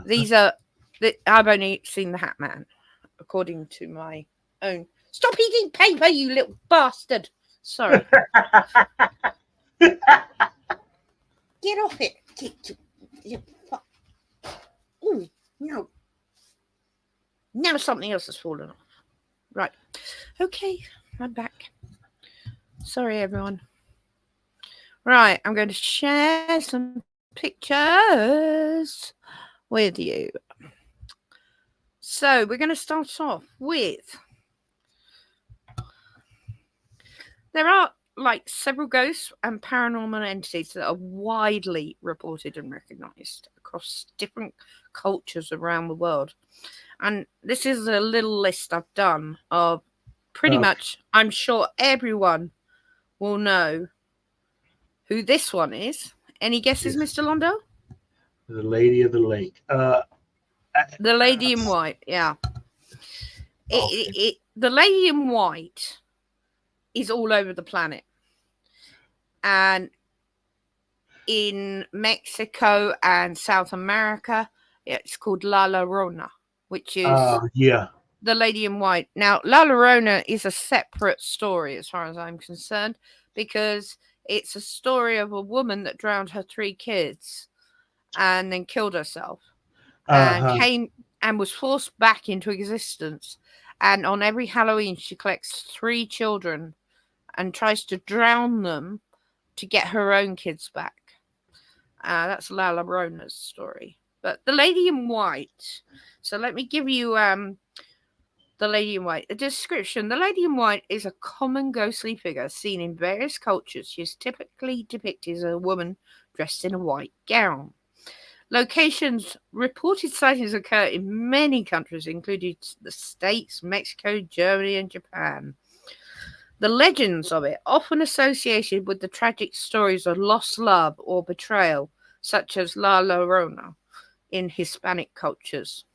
These are, I've only seen the Hat Man, according to my own Stop eating paper, you little bastard. Sorry. Get off it. Oh, no. Now something else has fallen off. Right. Okay, I'm back. Sorry, everyone. Right, I'm going to share some pictures with you. So we're going to start off with, there are like several ghosts and paranormal entities that are widely reported and recognized across different cultures around the world. And this is a little list I've done of pretty much, I'm sure everyone will know who this one is. Any guesses, Mr. Londo? The Lady of the Lake. The Lady in White, yeah. The Lady in White is all over the planet. And in Mexico and South America, it's called La Llorona, which is the Lady in White. Now, La Llorona is a separate story as far as I'm concerned, because it's a story of a woman that drowned her 3 kids and then killed herself and was forced back into existence. And on every Halloween, she collects 3 children and tries to drown them to get her own kids back. That's La Llorona's story. But the Lady in White. So let me give you the Lady in White. A description. The Lady in White is a common ghostly figure seen in various cultures. She is typically depicted as a woman dressed in a white gown. Locations. Reported sightings occur in many countries, including the States, Mexico, Germany, and Japan. The legends of it often associated with the tragic stories of lost love or betrayal, such as La Llorona in Hispanic cultures.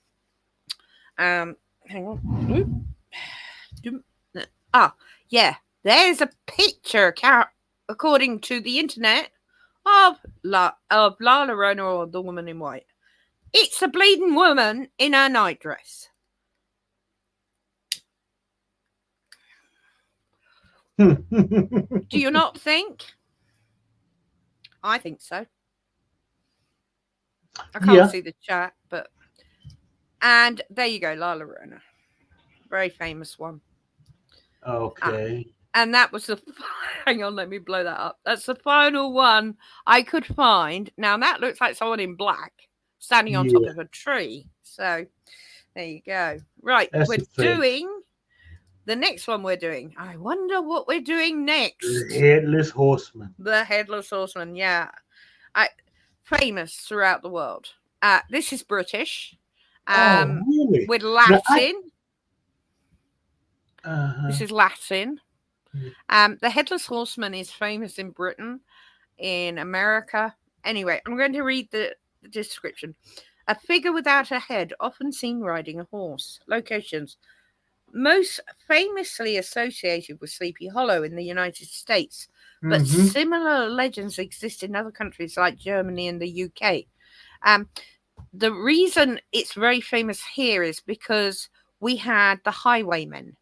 Hang on. There's a picture, according to the internet, of La Llorona, or the Woman in White. It's a bleeding woman in her nightdress. Do you not think? I think so. I can't see the chat, but... And there you go, La Llorona. Very famous one. Okay. And that was the... Hang on, let me blow that up. That's the final one I could find. Now, that looks like someone in black standing on top of a tree. So, there you go. Right, we're doing... The next one we're doing. I wonder what we're doing next. The Headless Horseman. The Headless Horseman, yeah. Famous throughout the world. This is British. Really? With Latin. This is Latin. The Headless Horseman is famous in Britain, in America. Anyway, I'm going to read the description. A figure without a head, often seen riding a horse. Locations. Most famously associated with Sleepy Hollow in the United States, but similar legends exist in other countries like Germany and the UK. The reason it's very famous here is because we had the highwaymen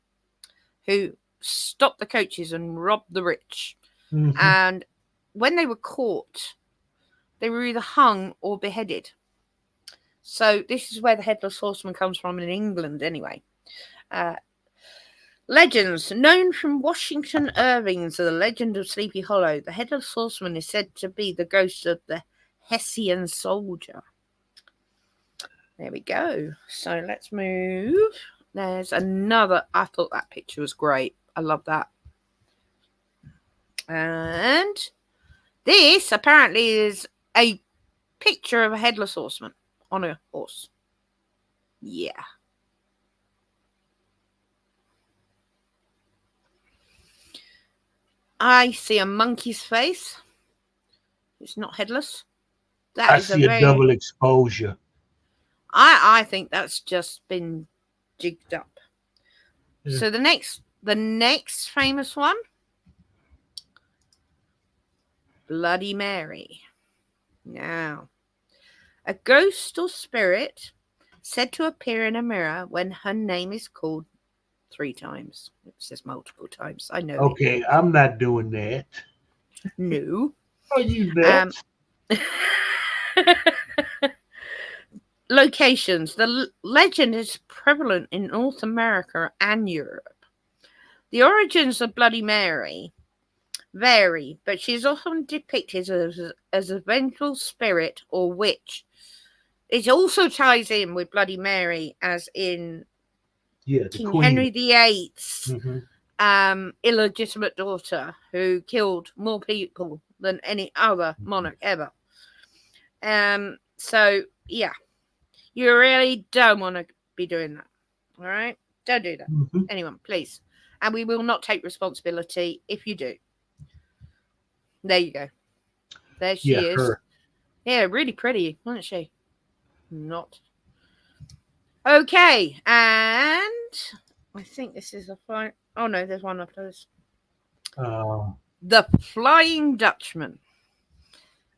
who stopped the coaches and robbed the rich. And when they were caught, they were either hung or beheaded. So this is where the Headless Horseman comes from in England anyway. Legends. Known from Washington Irving's The Legend of Sleepy Hollow, the Headless Horseman is said to be the ghost of the Hessian soldier. There we go. So let's move. There's another. I thought that picture was great. I love that. And this apparently is a picture of a Headless Horseman on a horse. Yeah. I see a monkey's face. It's not headless. I see a double exposure. I think that's just been jigged up. Yeah. So the next famous one, Bloody Mary. Now, a ghost or spirit said to appear in a mirror when her name is called 3 times. It says multiple times. I know Okay, I'm not doing that. it. No. Are you Um, nuts? Locations. The legend is prevalent in North America and Europe. The origins of Bloody Mary vary, but she is often depicted as a vengeful spirit or witch. It also ties in with Bloody Mary, as in Yeah, the King queen. Henry VIII's Mm-hmm. illegitimate daughter, who killed more people than any other monarch ever. So yeah, you really don't want to be doing that. All right, don't do that. Mm-hmm. Anyone, please. And we will not take responsibility if you do. There you go. There Yeah, she is. her. Yeah, really pretty, wasn't she? Not. Okay, and I think this is a fine. Oh no, there's one after this. The Flying Dutchman.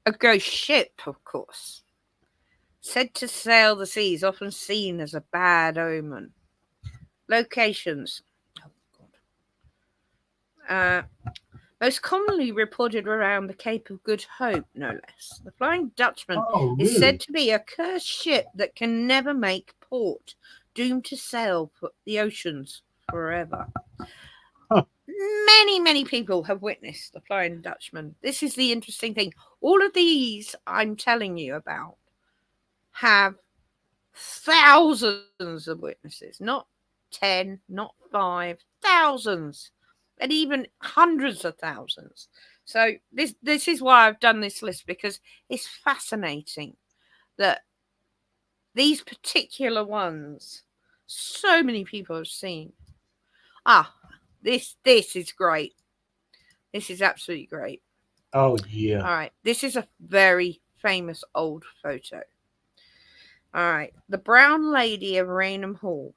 A ghost ship, of course. Said to sail the seas, often seen as a bad omen. Locations. Oh, God. Most commonly reported around the Cape of Good Hope, no less. The Flying Dutchman Oh, is said really? to be a cursed ship that can never make port, doomed to sail for the oceans forever. Huh. Many people have witnessed the Flying Dutchman. This is the interesting thing. All of these I'm telling you about have thousands of witnesses, not 10, not 5, thousands, and even hundreds of thousands. So this is why I've done this list, because it's fascinating that these particular ones, so many people have seen. This is great. This is absolutely great. Oh, yeah. All right, this is a very famous old photo. All right, the Brown Lady of Raynham Hall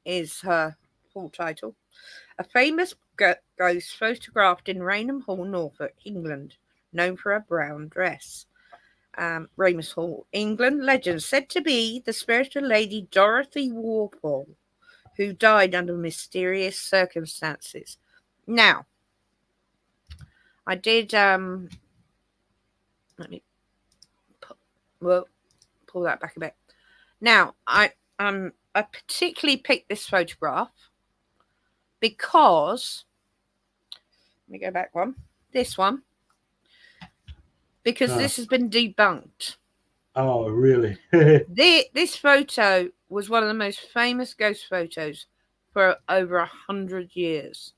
is her full title. A famous ghost photographed in Raynham Hall, Norfolk, England, known for her brown dress. Raynham Hall, England. Legend said to be the spirit of Lady Dorothy Walpole, who died under mysterious circumstances. Now, I did. Let me pull that back a bit. Now, I particularly picked this photograph because, let me go back one. This one, because this has been debunked. Oh, really? This photo was one of the most famous ghost photos for over 100 years.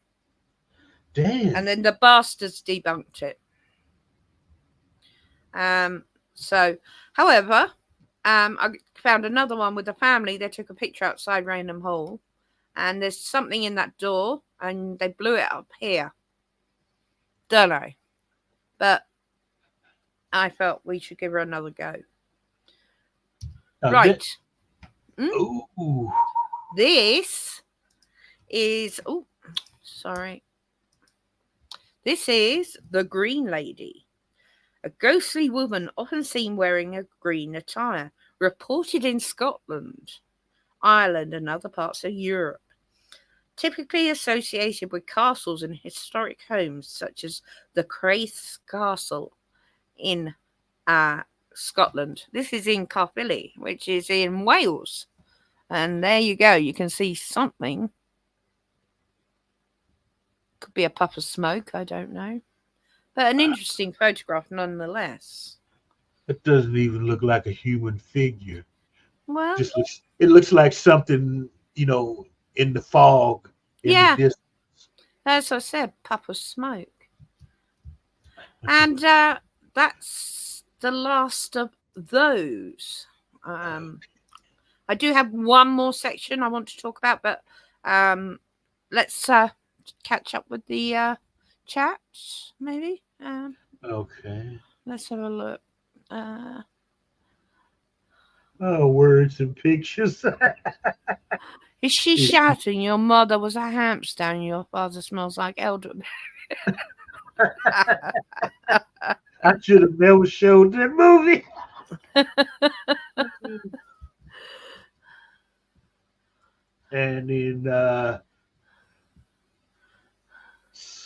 Damn. And then the bastards debunked it. So, however, I found another one with a family. They took a picture outside Raynham Hall, and there's something in that door, and they blew it up here. Don't know, but I felt we should give her another go. Right. Ooh. This is. Oh, sorry. This is the Green Lady, a ghostly woman often seen wearing a green attire, reported in Scotland, Ireland, and other parts of Europe. Typically associated with castles and historic homes, such as the Craith Castle in Scotland. This is in Caerphilly, which is in Wales. And there you go. You can see something. Could be a puff of smoke, I don't know. But an interesting photograph nonetheless. It doesn't even look like a human figure. Well, It looks like something, in the fog in the distance. As I said, puff of smoke. And that's the last of those. I do have one more section I want to talk about, but let's catch up with the chat, maybe. Okay. Let's have a look. Words and pictures. Is she shouting your mother was a hamster and your father smells like elderberry? I should have never showed that movie. And in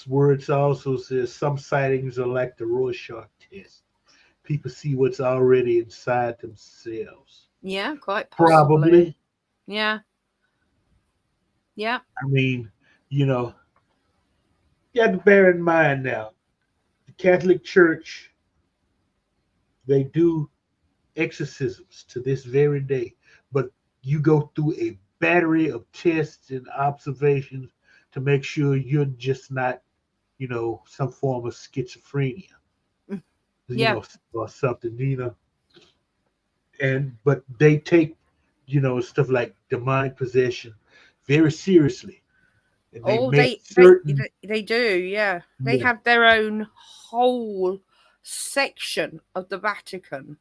words also says some sightings are like the Rorschach test. People see what's already inside themselves. Yeah, quite possibly. Probably. Yeah. Yeah. I mean, you know, you have to bear in mind now, the Catholic Church, they do exorcisms to this very day, but you go through a battery of tests and observations to make sure you're just not, some form of schizophrenia, Yeah. or something, but they take, stuff like demonic possession very seriously, and they Oh, make they certain, they do. Yeah, they yeah, have their own whole section of the Vatican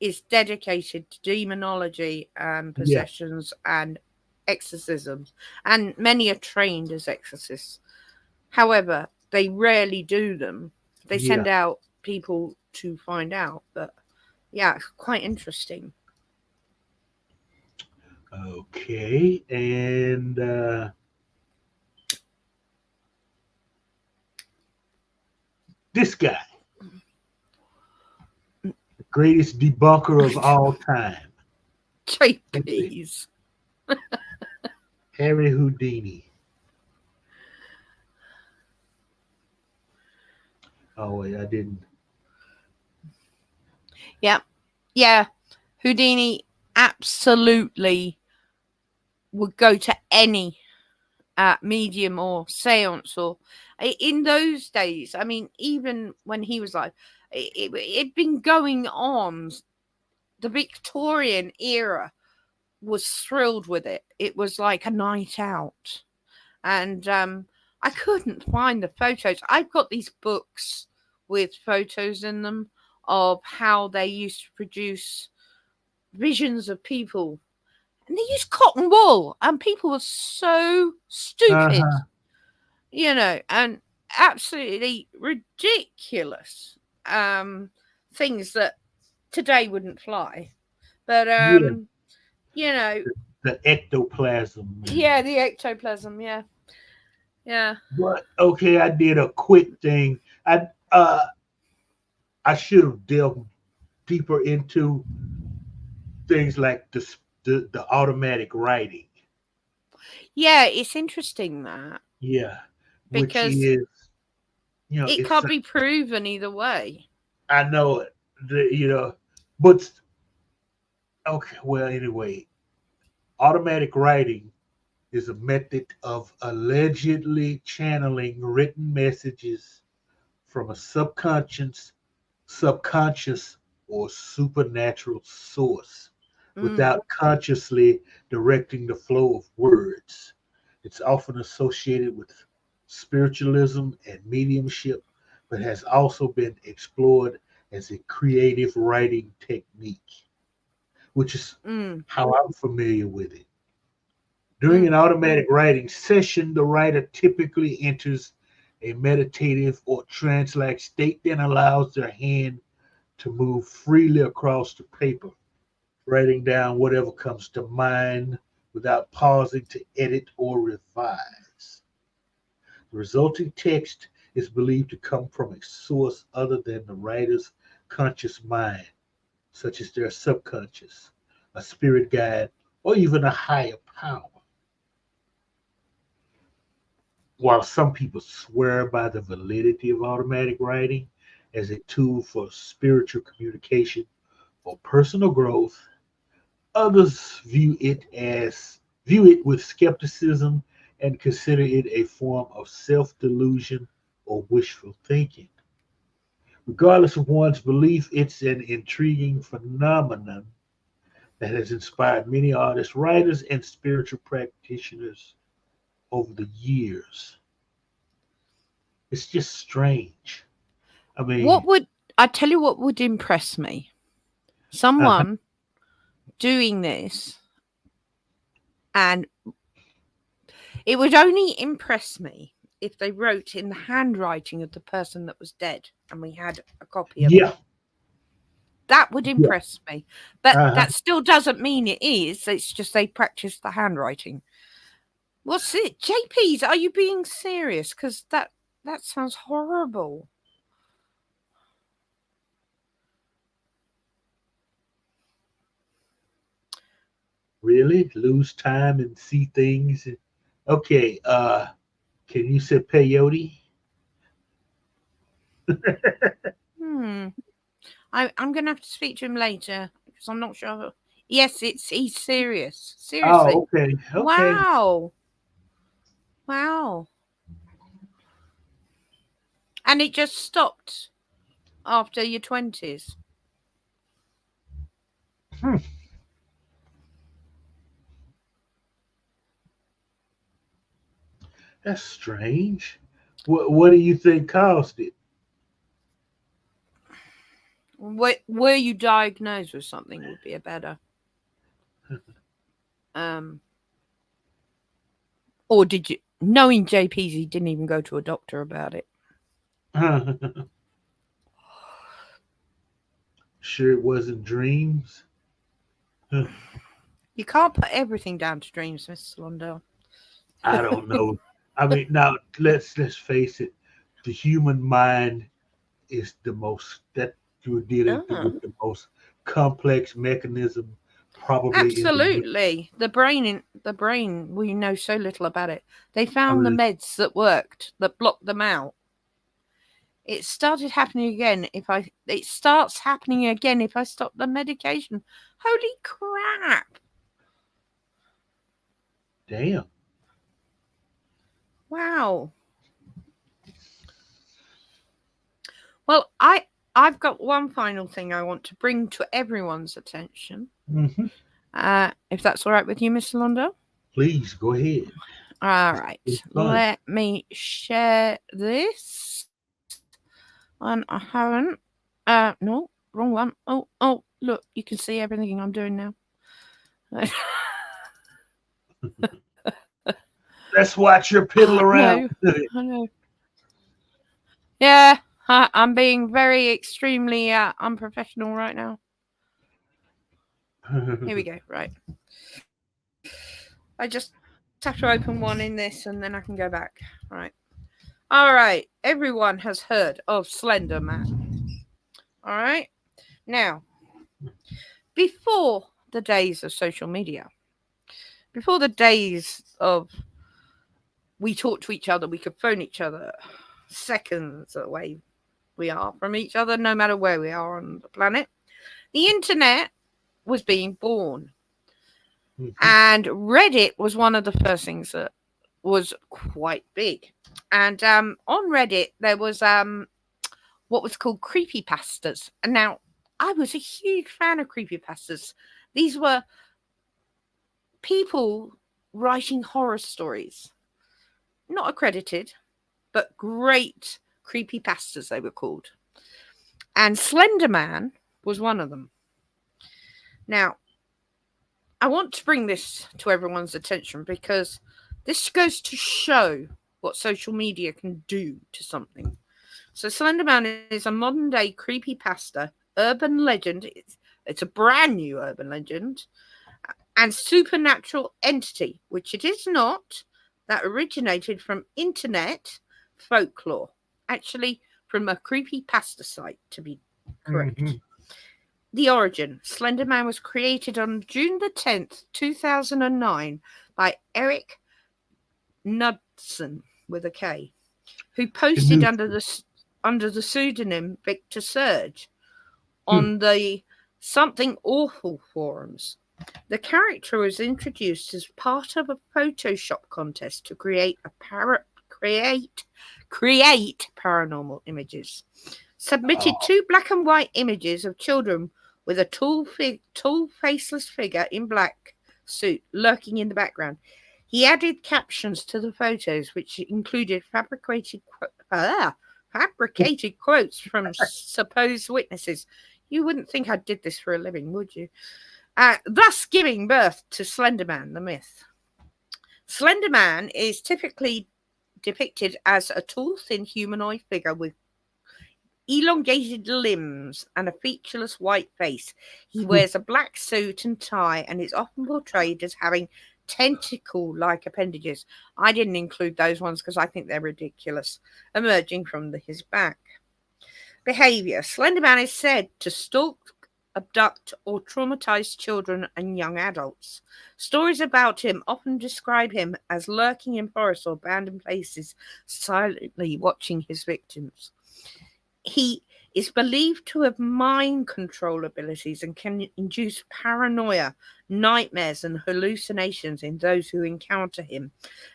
is dedicated to demonology and yeah, possessions and exorcisms, and many are trained as exorcists. However, they rarely do them. They yeah. send out people to find out, but yeah, it's quite interesting. Okay, and this guy, the greatest debunker of all time, JPs. Harry Houdini. Oh wait, I didn't. Yeah, yeah. Houdini absolutely would go to any medium or seance or in those days. I mean, even when he was like, it'd been going on. The Victorian era was thrilled with it. It was like a night out, and I couldn't find the photos. I've got these books with photos in them of how they used to produce visions of people, and they used cotton wool, and people were so stupid, Uh-huh. and absolutely ridiculous things that today wouldn't fly. But Yeah, you know, the ectoplasm. yeah, the ectoplasm, yeah, yeah, But okay, I did a quick thing. I should have delved deeper into things like the automatic writing. yeah. It's interesting that Yeah, which because is, it it's, can't be proven either way. I know it, but okay. Well, anyway, automatic writing is a method of allegedly channeling written messages from a subconscious or supernatural source Mm, without consciously directing the flow of words. It's often associated with spiritualism and mediumship, but has also been explored as a creative writing technique, which is mm, how I'm familiar with it. During an mm. automatic writing session, the writer typically enters a meditative or trance like state, then allows their hand to move freely across the paper, writing down whatever comes to mind without pausing to edit or revise. The resulting text is believed to come from a source other than the writer's conscious mind, such as their subconscious, a spirit guide, or even a higher power. While some people swear by the validity of automatic writing as a tool for spiritual communication or personal growth, others view it with skepticism and consider it a form of self-delusion or wishful thinking. Regardless of one's belief, it's an intriguing phenomenon that has inspired many artists, writers, and spiritual practitioners over the years. It's just strange. I What mean, would I tell you? What would impress me? uh, Someone doing this, and it would only impress me if they wrote in the handwriting of the person that was dead, and we had a copy of it. yeah, That would yeah, impress me. But uh-huh, that still doesn't mean it is. It's just they practice the handwriting. What's it? JP's, are you being serious? Because that sounds horrible. Really? Lose time and see things? Okay, can you say peyote? I'm going to have to speak to him later because I'm not sure. Yes, he's serious. Seriously. Oh, okay, okay. Wow. Wow. And it just stopped after your 20s. Hmm. That's strange. What do you think caused it? Were you diagnosed with something would be a better. Or did you, knowing JP's, he didn't even go to a doctor about it? Sure it wasn't dreams? You can't put everything down to dreams, Mr. Londell. I don't know. I mean, now let's face it. The human mind is the most that you're dealing with the most complex mechanism probably in the. Absolutely. The brain, we know so little about it. They found the mean, meds that worked, that blocked them out. It started happening again it starts happening again if I stop the medication. Holy crap. damn. Wow. Well, I've got one final thing I want to bring to everyone's attention. Mm-hmm. If that's all right with you, Mr. Londo. Please go ahead. All right. Let me share this. And I haven't. No, wrong one. Oh, look, you can see everything I'm doing now. Let's watch your piddle around. I know. Yeah, I'm being very extremely unprofessional right now. Here we go. Right. I just have to open one in this and then I can go back. Right. All right. Everyone has heard of Slender Man. All right. Now, before the days of social media, before the days of we talk to each other, we could phone each other seconds away we are from each other, no matter where we are on the planet, the internet was being born. Mm-hmm. And Reddit was one of the first things that was quite big. And on Reddit, there was what was called creepypastas. And now, I was a huge fan of creepypastas. These were people writing horror stories. Not accredited, but great creepypastas, they were called. And Slender Man was one of them. Now, I want to bring this to everyone's attention because this goes to show what social media can do to something. So Slender Man is a modern day creepypasta, urban legend. It's a brand new urban legend and supernatural entity, which it is not, that originated from internet folklore. Actually, from a creepypasta site, to be correct. Mm-hmm. The origin. Slender Man was created on June the 10th, 2009 by Eric Knudsen, with a K, who posted under the pseudonym Victor Surge on the Something Awful forums. The character was introduced as part of a Photoshop contest to create paranormal images. Submitted 2 black and white images of children with a tall, faceless figure in black suit lurking in the background. He added captions to the photos, which included fabricated quotes from supposed witnesses. You wouldn't think I did this for a living, would you? Thus giving birth to Slender Man, the myth. Slender Man is typically depicted as a tall, thin humanoid figure with elongated limbs and a featureless white face. He wears a black suit and tie and is often portrayed as having tentacle-like appendages. I didn't include those ones because I think they're ridiculous, emerging from his back. Behavior. Slenderman is said to stalk, abduct, or traumatize children and young adults. Stories about him often describe him as lurking in forests or abandoned places, silently watching his victims. He is believed to have mind control abilities and can induce paranoia, nightmares, and hallucinations in those who encounter him.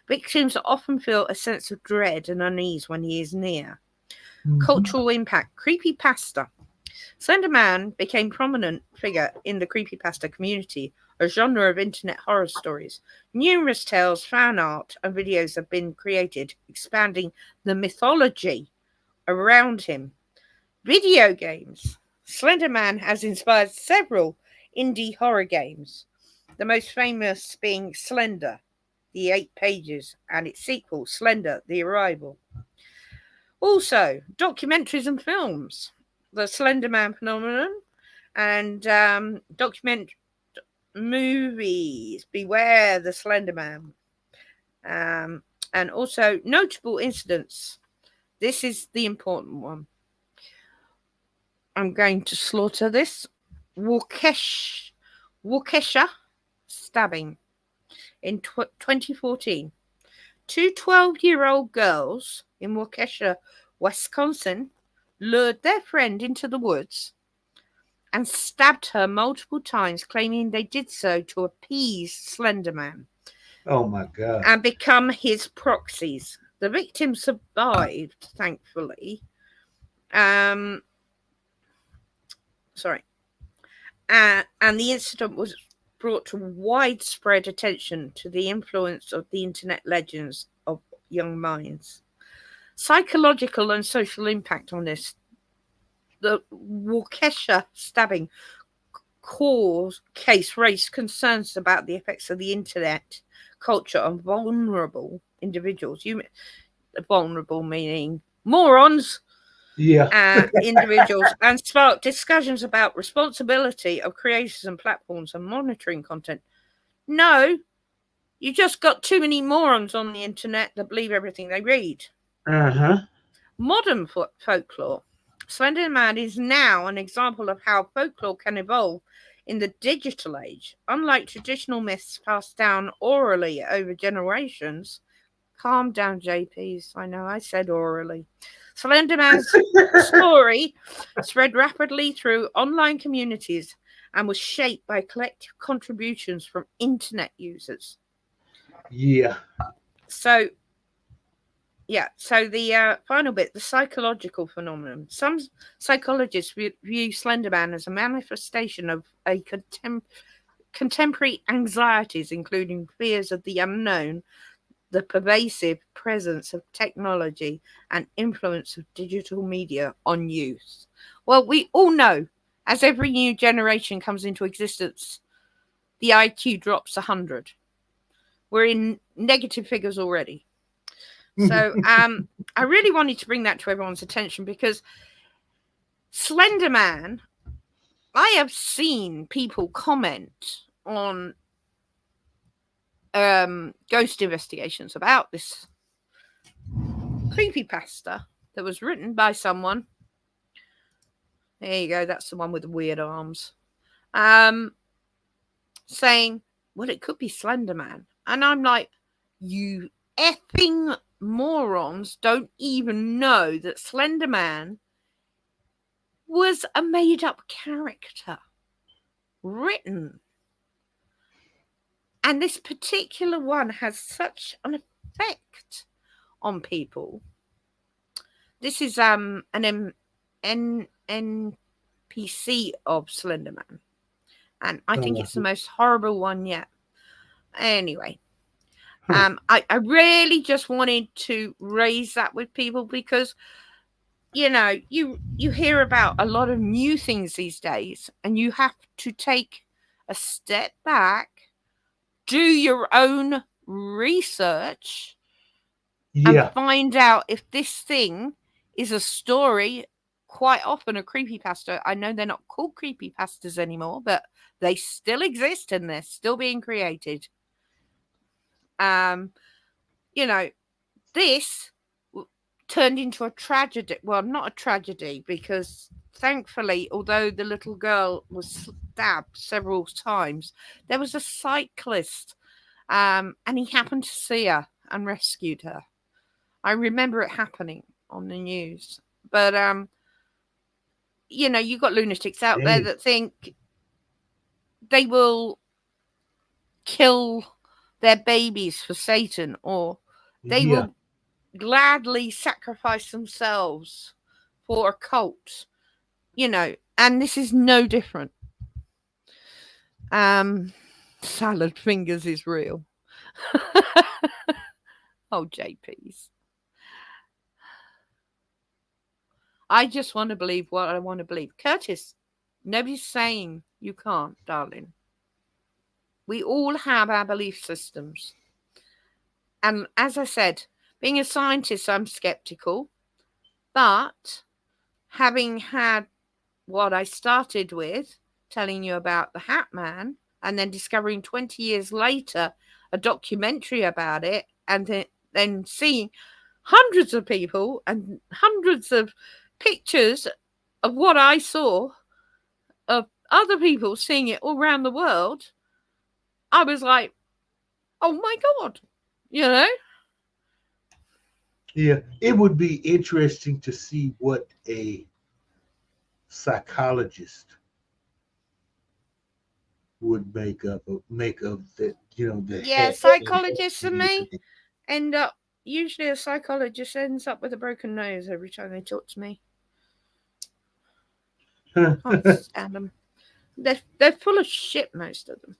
Victims often feel a sense of dread and unease when he is near. Cultural impact. Creepypasta. Slenderman became a prominent figure in the creepypasta community, a genre of internet horror stories. Numerous tales, fan art, and videos have been created, expanding the mythology around him. Video games. Slenderman has inspired several indie horror games, the most famous being Slender, The 8 Pages, and its sequel, Slender, The Arrival. Also, documentaries and films. The Slenderman phenomenon and document movies. Beware the Slenderman. And also notable incidents. This is the important one. I'm going to slaughter this. Waukesha stabbing in 2014. Two 12-year-old girls in Waukesha, Wisconsin, lured their friend into the woods and stabbed her multiple times, claiming they did so to appease Slenderman. Oh my God. And become his proxies. The victim survived, thankfully. And the incident was brought to widespread attention to the influence of the internet legends of young minds. Psychological and social impact on this. The Waukesha stabbing case raised concerns about the effects of the internet culture on vulnerable individuals. Vulnerable meaning morons. Individuals, and sparked discussions about responsibility of creators and platforms and monitoring content. No, you just got too many morons on the internet that believe everything they read. Modern folklore. Slenderman is now an example of how folklore can evolve in the digital age. Unlike traditional myths passed down orally over generations. Calm down, JPs. I know I said orally. Slenderman's story spread rapidly through online communities and was shaped by collective contributions from internet users. So the final bit, the psychological phenomenon. Some psychologists view Slenderman as a manifestation of a contemporary anxieties, including fears of the unknown, the pervasive presence of technology, and influence of digital media on youth. Well, we all know, as every new generation comes into existence, the IQ drops 100. We're in negative figures already. So I really wanted to bring that to everyone's attention because Slenderman, I have seen people comment on ghost investigations about this creepypasta that was written by someone. There you go, that's the one with the weird arms. Saying, well, it could be Slenderman. And I'm like, you effing morons don't even know that Slenderman was a made-up character written. And this particular one has such an effect on people. This is an NPC of Slenderman. And I think it's the most horrible one yet. Anyway, I really just wanted to raise that with people because, you know, you hear about a lot of new things these days and you have to take a step back, do your own research, and find out if this thing is a story, quite often a creepypasta. I know they're not called creepypastas anymore, but they still exist and they're still being created. You know, this turned into a tragedy. Well, not a tragedy, because thankfully, although the little girl was stabbed several times, there was a cyclist, and he happened to see her and rescued her. I remember it happening on the news. But you've got lunatics out there that think they will kill their babies for Satan, or they will gladly sacrifice themselves for a cult, and this is no different. Salad fingers is real. Oh, JP's. I just want to believe what I want to believe. Curtis, nobody's saying you can't, darling. We all have our belief systems. And as I said, being a scientist, I'm skeptical. But having had what I started with, telling you about the Hat Man, and then discovering 20 years later a documentary about it, and then seeing hundreds of people and hundreds of pictures of what I saw, of other people seeing it all around the world, I was like, oh my God, Yeah, it would be interesting to see what a psychologist would make of that, the Yeah, hat. psychologists and me end up, usually a psychologist ends up with a broken nose every time they talk to me. Can't stand them. They're full of shit, most of them.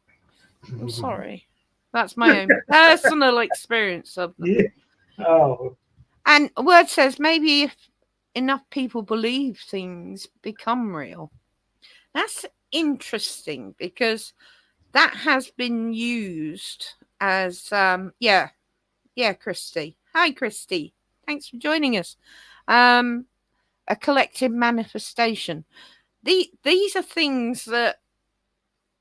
I'm sorry. That's my own personal experience of them. Yeah. Oh. And word says maybe if enough people believe things become real. That's interesting, because that has been used as Christy. Hi, Christy. Thanks for joining us. A collective manifestation. These are things that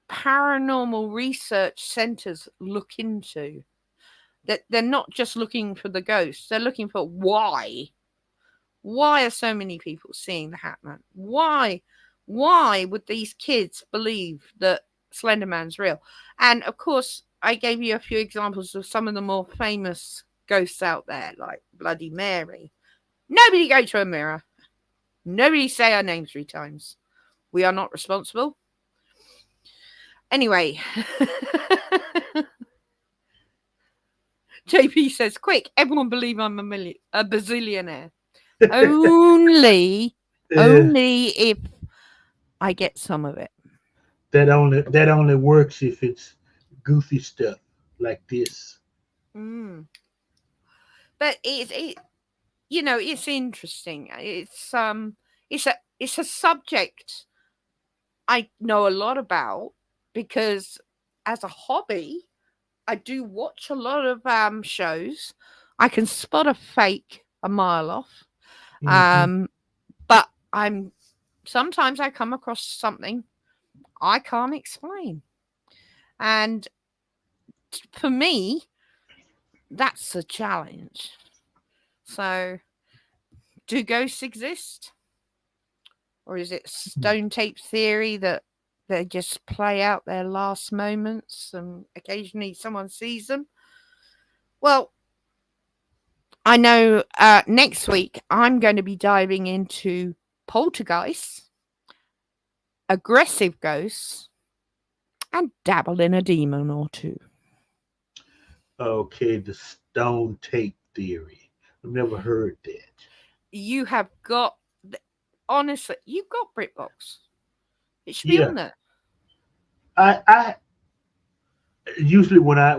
paranormal research centers look into. That they're not just looking for the ghosts, they're looking for why. Why are so many people seeing the Hat Man? Why would these kids believe that Slender Man's real? And of course, I gave you a few examples of some of the more famous ghosts out there, like Bloody Mary. Nobody go to a mirror. Nobody say our name 3 times. We are not responsible. Anyway. JP says, quick, everyone believe I'm a bazillionaire. only if I get some of it. That only works if it's goofy stuff like this. But it's interesting. It's a subject I know a lot about, because as a hobby, I do watch a lot of shows. I can spot a fake a mile off. But sometimes I come across something I can't explain. And for me, that's a challenge. So, do ghosts exist? Or is it stone tape theory that they just play out their last moments and occasionally someone sees them? Well, I know next week I'm going to be diving into poltergeists, aggressive ghosts, and dabble in a demon or two. Okay, the stone tape theory. I've never heard that. You have got, honestly, you've got BritBox. It should be on there. I usually when I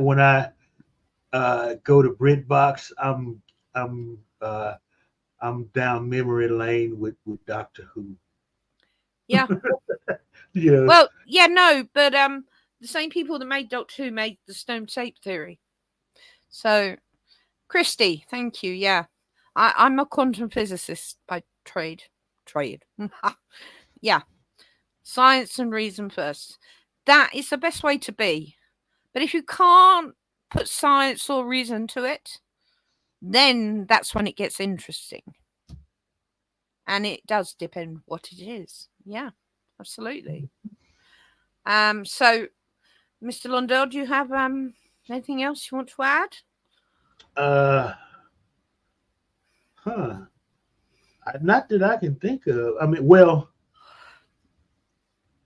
go to BritBox, I'm down memory lane with Doctor Who. Yeah. Yeah. Well, yeah, no, but the same people that made Doctor Who made the stone tape theory. So, Christy, thank you. Yeah, I'm a quantum physicist by trade. Yeah, science and reason first. That is the best way to be. But if you can't put science or reason to it, then that's when it gets interesting. And it does depend what it is. Yeah, absolutely. So, Mr. Lundell, do you have anything else you want to add? Not that I can think of. I mean, well,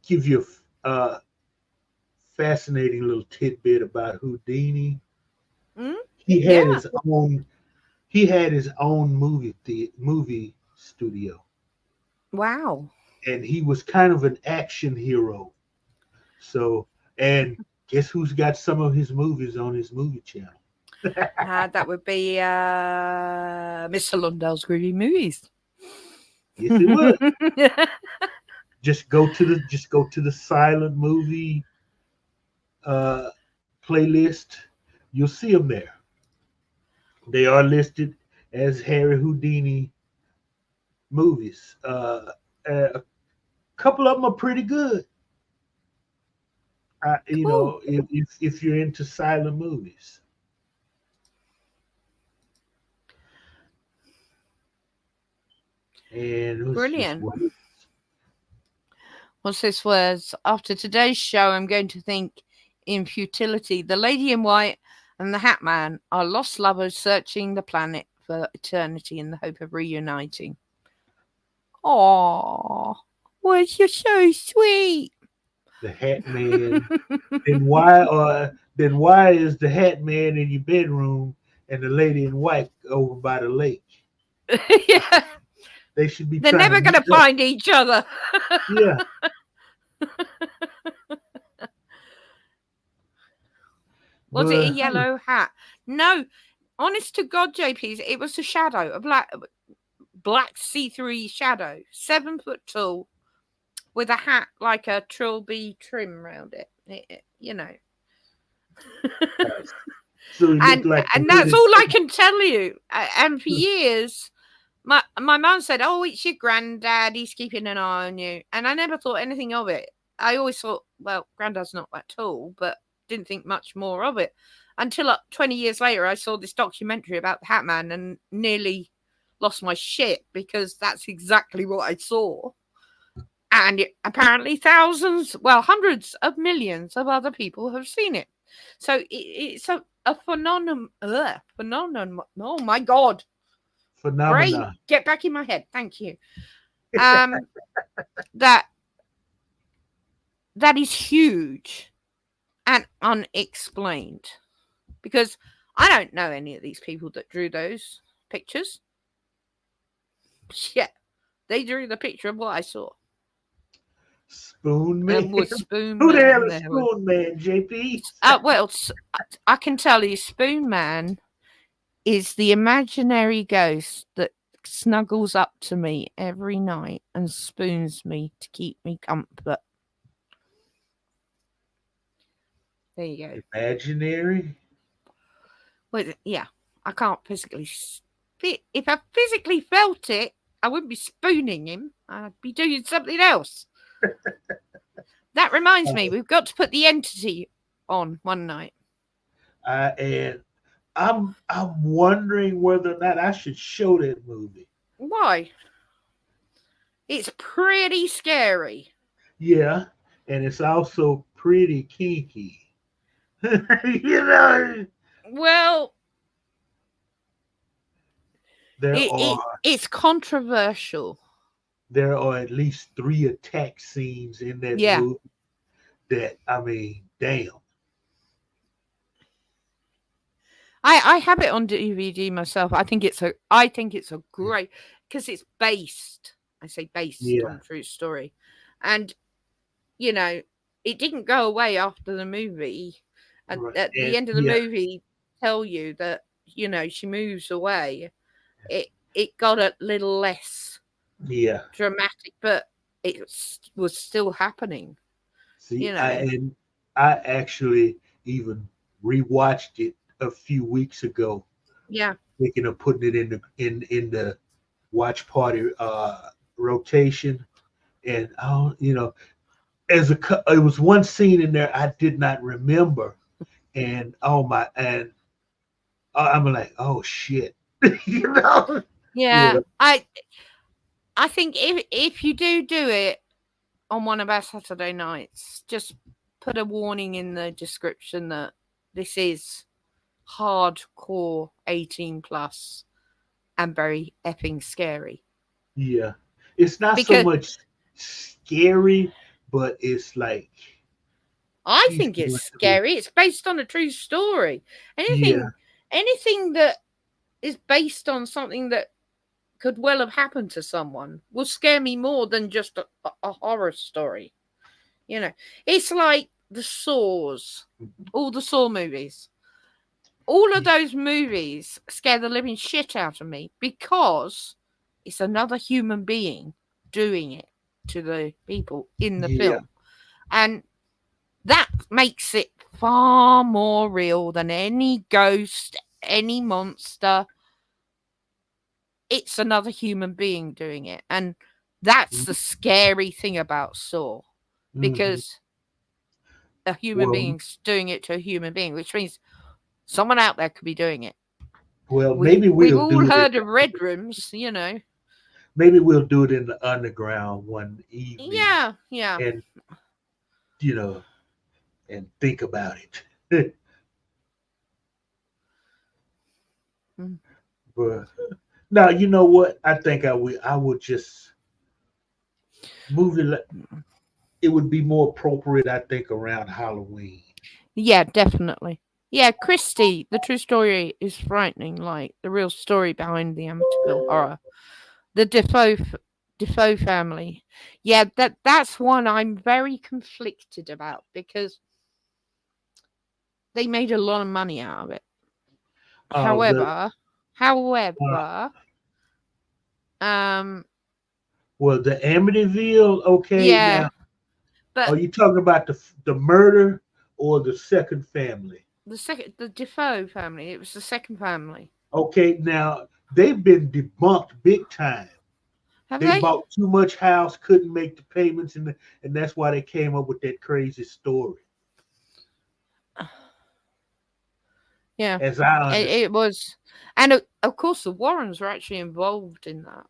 give you a fascinating little tidbit about Houdini. Mm? He had Yeah. his own. He had his own movie studio, Wow. and he was kind of an action hero. So, and guess who's got some of his movies on his movie channel? That would be Mr. Lundell's Groovy Movies. Yes, it would. Just go to the silent movie uh, playlist. You'll see them there. They are listed as Harry Houdini movies. A couple of them are pretty good. You Cool. know, if you're into silent movies. And Brilliant. What's this words? After today's show, I'm going to think in futility. The Lady in White and the Hat Man are lost lovers searching the planet for eternity in the hope of reuniting. Aww. Well, you're so sweet. The Hat Man. then why is the Hat Man in your bedroom and the Lady in White over by the lake? Yeah. They should be. They're never going to find each other. Yeah. Was it a yellow hat? No. Honest to God, JP's, it was a shadow, a black see-through shadow, 7 foot tall, with a hat like a trilby trim around it, you know. So and that's all I can tell you. And for years, my mum said, "Oh, it's your granddad. He's keeping an eye on you." And I never thought anything of it. I always thought, well, granddad's not that tall, but didn't think much more of it until 20 years later. I saw this documentary about the Hat Man and nearly lost my shit because that's exactly what I saw. And apparently thousands, well, hundreds of millions of other people have seen it. So it's a phenomenon. Oh my God. Phenomena. Great. Get back in my head. Thank you. That is huge and unexplained, because I don't know any of these people that drew those pictures. Yeah, they drew the picture of what I saw. Spoon Man. Who the hell is Spoon Man, JP? Well, I can tell you, Spoon Man is the imaginary ghost that snuggles up to me every night and spoons me to keep me comfort. There you go. Imaginary? Well, yeah, I can't physically. If I physically felt it, I wouldn't be spooning him. I'd be doing something else. That reminds me, we've got to put The Entity on one night. And I'm wondering whether or not I should show that movie. Why? It's pretty scary. Yeah, and it's also pretty kinky. You know. Well, it's controversial. There are at least 3 attack scenes in that movie that, I mean, damn. I have it on DVD myself. I think it's a great, because it's based. I say based on true story, and you know, it didn't go away after the movie. And at the end of the movie, tell you that, you know, she moves away. It got a little less dramatic, but it was still happening. See, you know? I actually even rewatched it a few weeks ago. Yeah, thinking of putting it in the watch party rotation, and you know, it was one scene in there I did not remember, and oh my, and I'm like, oh shit, you know, Yeah, yeah, I think if you do it on one of our Saturday nights, just put a warning in the description that this is hardcore 18 plus and very effing scary. yeah. It's not so Because much scary, but it's like I he's think it's going through. scary. It's based on a true story. Yeah, Anything that is based on something that could well have happened to someone will scare me more than just a horror story. You know, it's like the Saws, all the Saw movies. All of those movies scare the living shit out of me because it's another human being doing it to the people in the yeah, film. And that makes it far more real than any ghost, any monster. It's another human being doing it. And that's the scary thing about Saw hmm. because a human Well, being's doing it to a human being, which means someone out there could be doing it. maybe We've we'll all do it. heard of red rooms, you know. Maybe we'll do it in the underground one evening, Yeah, yeah. and you know, and think about it. Mm. But now, you know what? I think I would just move it. It would be more appropriate, I think, around Halloween. Yeah, definitely. Yeah, Christie, the true story is frightening, like the real story behind the Amityville horror. The Defoe family. Yeah, that's one I'm very conflicted about because they made a lot of money out of it. The However, uh, however, um, well, the Amityville. Okay, yeah, now but are you talking about the murder or the second family? the Defoe family, it was the second family. Okay, now they've been debunked big time. Have They they? bought too much house, couldn't make the payments, and that's why they came up with that crazy story, Yeah, as I it understand. was, and of course the Warrens were actually involved in that.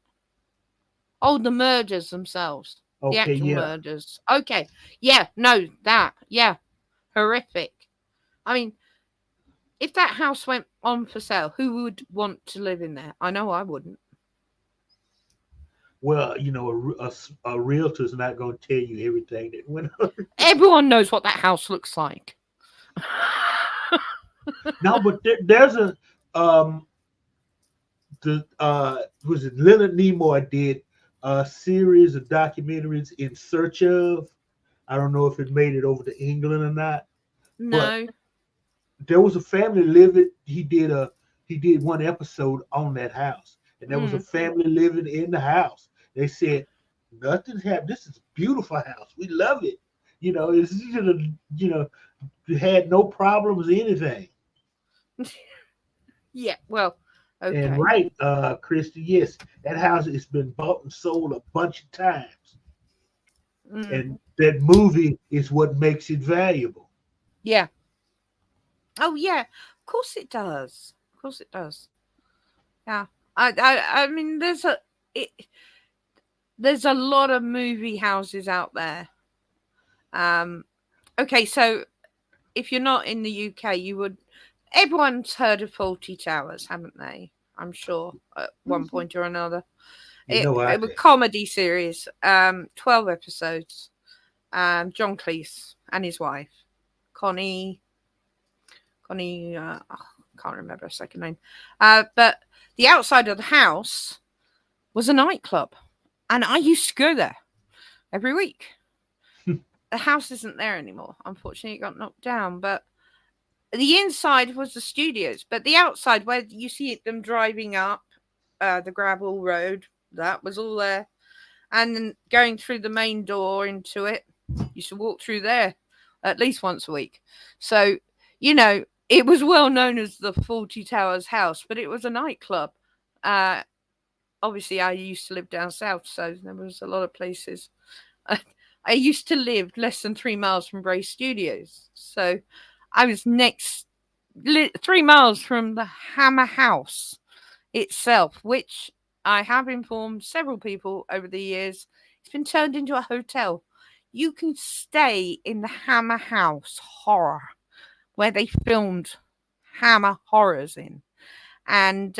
Oh, the murders themselves, the Okay, actual yeah. murders. Okay, yeah, no, that, yeah, horrific. I mean, if that house went on for sale, who would want to live in there? I know I wouldn't. Well, a realtor's not going to tell you everything that went on. Everyone knows what that house looks like. No, but there's a the was it Leonard Nimoy did a series of documentaries in search of. I don't know if it made it over to England or not, but No. there was a family living. He did one episode on that house, and there was a Mm. family living in the house. They said nothing's happened. This is a beautiful house. We love it. It's had no problems, anything. Yeah. Well. And Okay. right, Christy, yes, that house has been bought and sold a bunch of times, Mm. and that movie is what makes it valuable. Yeah. Oh yeah. Of course it does. Of course it does. Yeah. I mean, it, there's a lot of movie houses out there. Um. Okay, so if you're not in the UK, you would. Everyone's heard of Faulty Towers, haven't they? I'm sure at one Mhm. point or another. You know, I It was a comedy series, 12 episodes. John Cleese and his wife, Connie, can't remember her second name. But the outside of the house was a nightclub, and I used to go there every week. The house isn't there anymore. Unfortunately, it got knocked down, but the inside was the studios, but the outside where you see them driving up the gravel road, that was all there. And then going through the main door into it, you used to walk through there at least once a week. So, it was well known as the Faulty Towers house, but it was a nightclub. Uh, Obviously, I used to live down south, so there was a lot of places. I used to live less than 3 miles from Bray Studios, so I was 3 miles from the Hammer House itself, which I have informed several people over the years. It's been turned into a hotel. You can stay in the Hammer House Horror, where they filmed Hammer Horrors in. And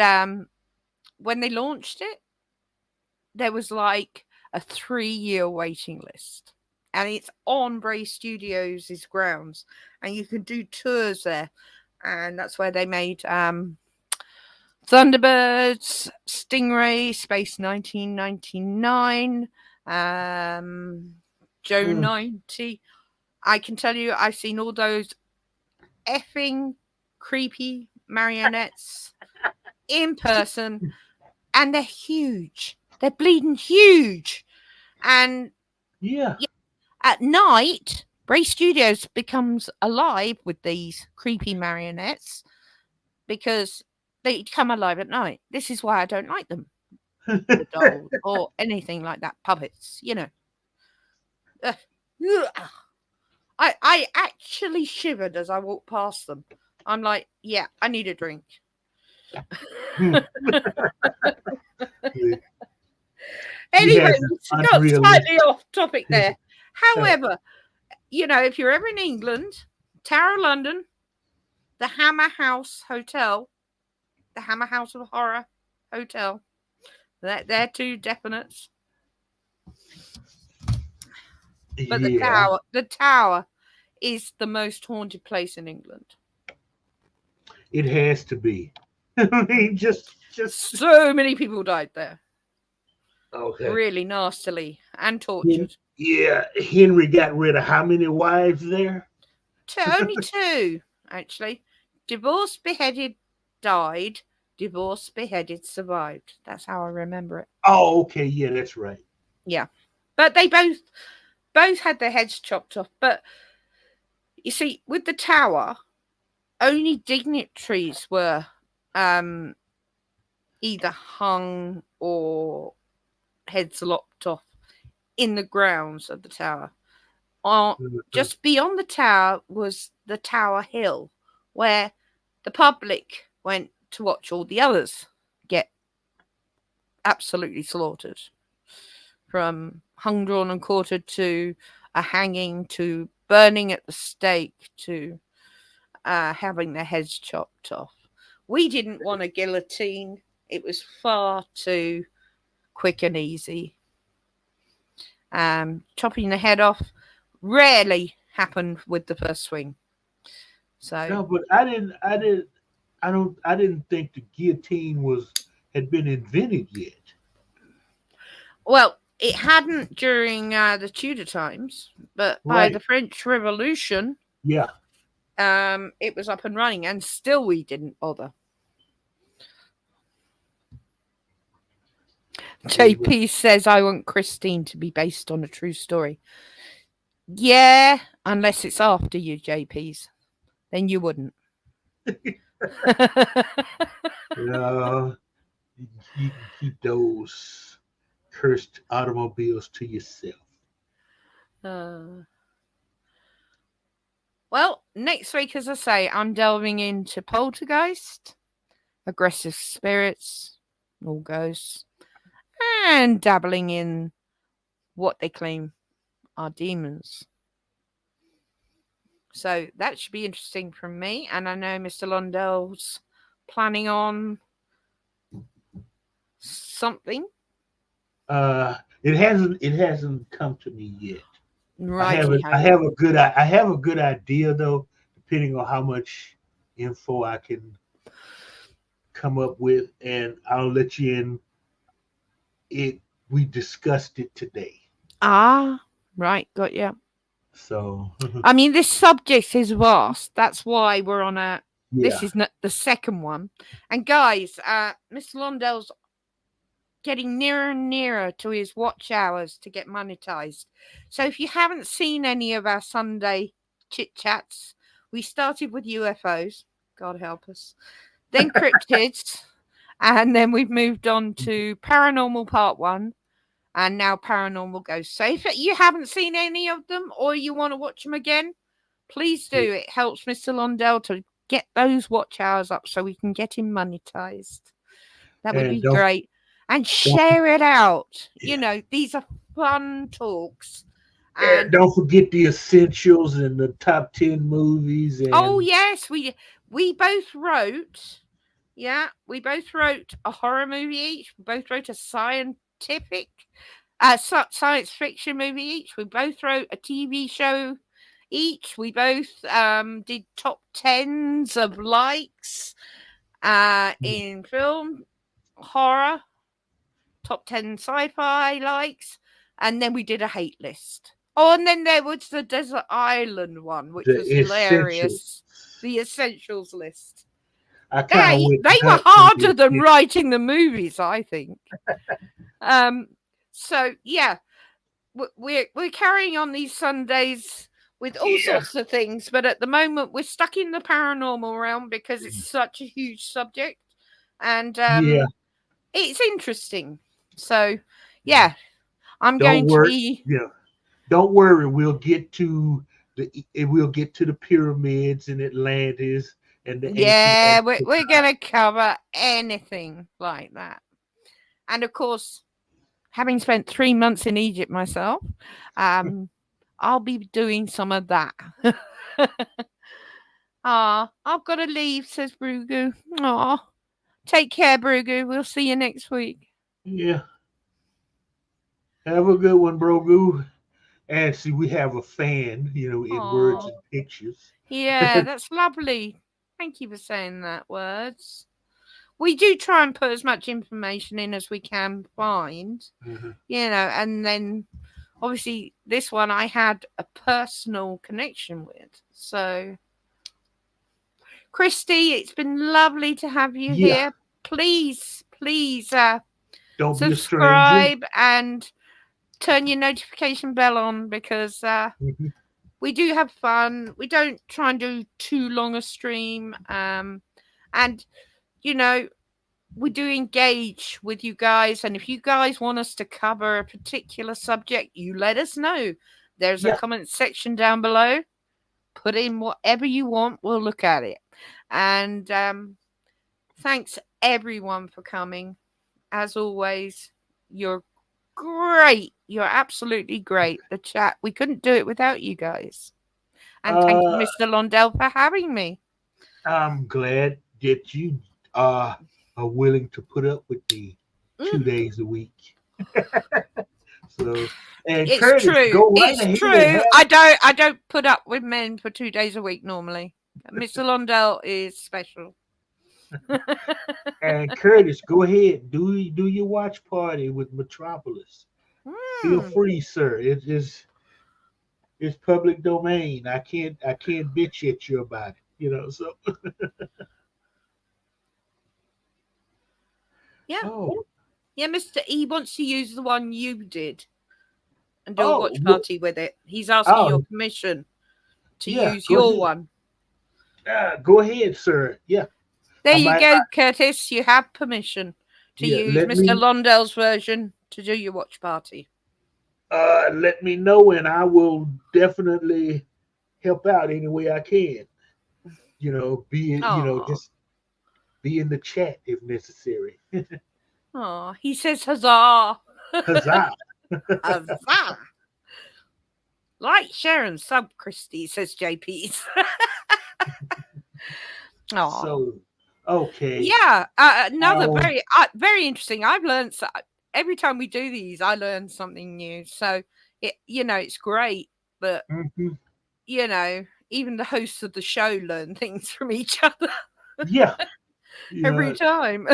when they launched it, there was like a 3-year waiting list. And it's on Bray Studios' grounds. And you can do tours there. And that's where they made Thunderbirds, Stingray, Space 1999, Joe 90. I can tell you, I've seen all those effing creepy marionettes in person, and they're huge. They're bleeding huge. And Yeah. at night, Bray Studios becomes alive with these creepy marionettes because they come alive at night. This is why I don't like them. Or dolls or anything like that. Puppets, you know. I actually shivered as I walked past them. I'm like, yeah, I need a drink. Anyway, we got slightly off topic there. However, you know, if you're ever in England, Tower of London, the Hammer House Hotel, the Hammer House of Horror Hotel, they're 2 definites. But the tower is the most haunted place in England. It has to be. I mean, just so many people died there. Okay. Really nastily and tortured. Yeah, Henry got rid of how many wives there? Only 2, actually. Divorced, beheaded, died. Divorced, beheaded, survived. That's how I remember it. Oh, okay. Yeah, that's right. Yeah. But they both had their heads chopped off. But you see, with the tower, only dignitaries were either hung or heads lopped off in the grounds of the tower. Just beyond the tower was the Tower Hill, where the public went to watch all the others get absolutely slaughtered. From hung, drawn and quartered to a hanging to burning at the stake to having their heads chopped off. We didn't want a guillotine. It was far too quick and easy. Chopping the head off rarely happened with the first swing. So no, but I didn't think the guillotine had been invented yet. Well, it hadn't during the Tudor times, but by the French Revolution, yeah, it was up and running, and still we didn't bother. JP says, I want Christine to be based on a true story. Yeah, unless it's after you, JP's. Then you wouldn't. You can keep those cursed automobiles to yourself. Well, next week, as I say, I'm delving into poltergeist, aggressive spirits, all ghosts, and dabbling in what they claim are demons. So that should be interesting from me. And I know Mr. Lundell's planning on something. It hasn't come to me yet. Right. I have a good idea though, depending on how much info I can come up with, and I'll let you in. We discussed it today. Right, got you. So I mean, this subject is vast. That's why we're on this is not the second one. And guys, Mr. Lundell's getting nearer and nearer to his watch hours to get monetized. So if you haven't seen any of our Sunday chit chats, we started with UFOs, God help us, then cryptids, and then we've moved on to Paranormal Part 1, and now Paranormal Ghosts. So if you haven't seen any of them or you want to watch them again, Please do. It helps Mr. Londell to get those watch hours up so we can get him monetized. That would And be great. And don't, share it out. yeah. You know, these are fun talks. And And don't forget the essentials and the top 10 movies. And oh yes, we both wrote. Yeah, we both wrote a horror movie each. We both wrote a scientific, science fiction movie each. We both wrote a TV show each. We both did top tens of likes in film, horror, top 10 sci-fi likes, and then we did a hate list. Oh, and then there was the Desert Island one, which the was essentials. hilarious. The essentials list. I kind of They were harder than writing the movies, I think. So yeah, we're carrying on these Sundays with all sorts of things, but at the moment we're stuck in the paranormal realm because it's such a huge subject, and it's interesting. So yeah, I'm going to be. Yeah, don't worry. We'll get to the pyramids and Atlantis and the ancient. We're going to cover anything like that, and of course, having spent 3 months in Egypt myself, I'll be doing some of that. I've got to leave, says Brugu. Take care, Brugu. We'll see you next week. Yeah. Have a good one, Brogu. And see, we have a fan, in words and pictures. Yeah, that's lovely. Thank you for saying that, words. We do try and put as much information in as we can find, and then obviously this one I had a personal connection with. So, Christy, it's been lovely to have you here. Please, don't subscribe and turn your notification bell on because we do have fun. We don't try and do too long a stream. And, we do engage with you guys. And if you guys want us to cover a particular subject, you let us know. There's a comment section down below. Put in whatever you want. We'll look at it. And thanks, everyone, for coming. As always, you're great. You're absolutely great. The chat. We couldn't do it without you guys. And thank you, Mr. Londell, for having me. I'm glad that you are willing to put up with me 2 days a week. So, and it's Curtis, true. Go right it's ahead true. I don't put up with men for 2 days a week normally. Mr. Londell is special. And Curtis, go ahead. Do your watch party with Metropolis. Feel free, sir. It's public domain. I can't bitch at you about it. So. Yeah. Oh. Yeah, Mr. E wants to use the one you did and do a watch party with it. He's asking your permission to use your one. Go ahead, sir. Yeah. There you go, Curtis. You have permission to use Mr. Londell's version to do your watch party. Let me know, and I will definitely help out any way I can. Just be in the chat if necessary. Oh, he says huzzah. Huzzah. Huzzah. Like, share, and sub, Christy, says JP. So, okay. Yeah, another very interesting. I've learned every time we do these, I learn something new. So, it's great. But, even the hosts of the show learn things from each other. Yeah. Every time.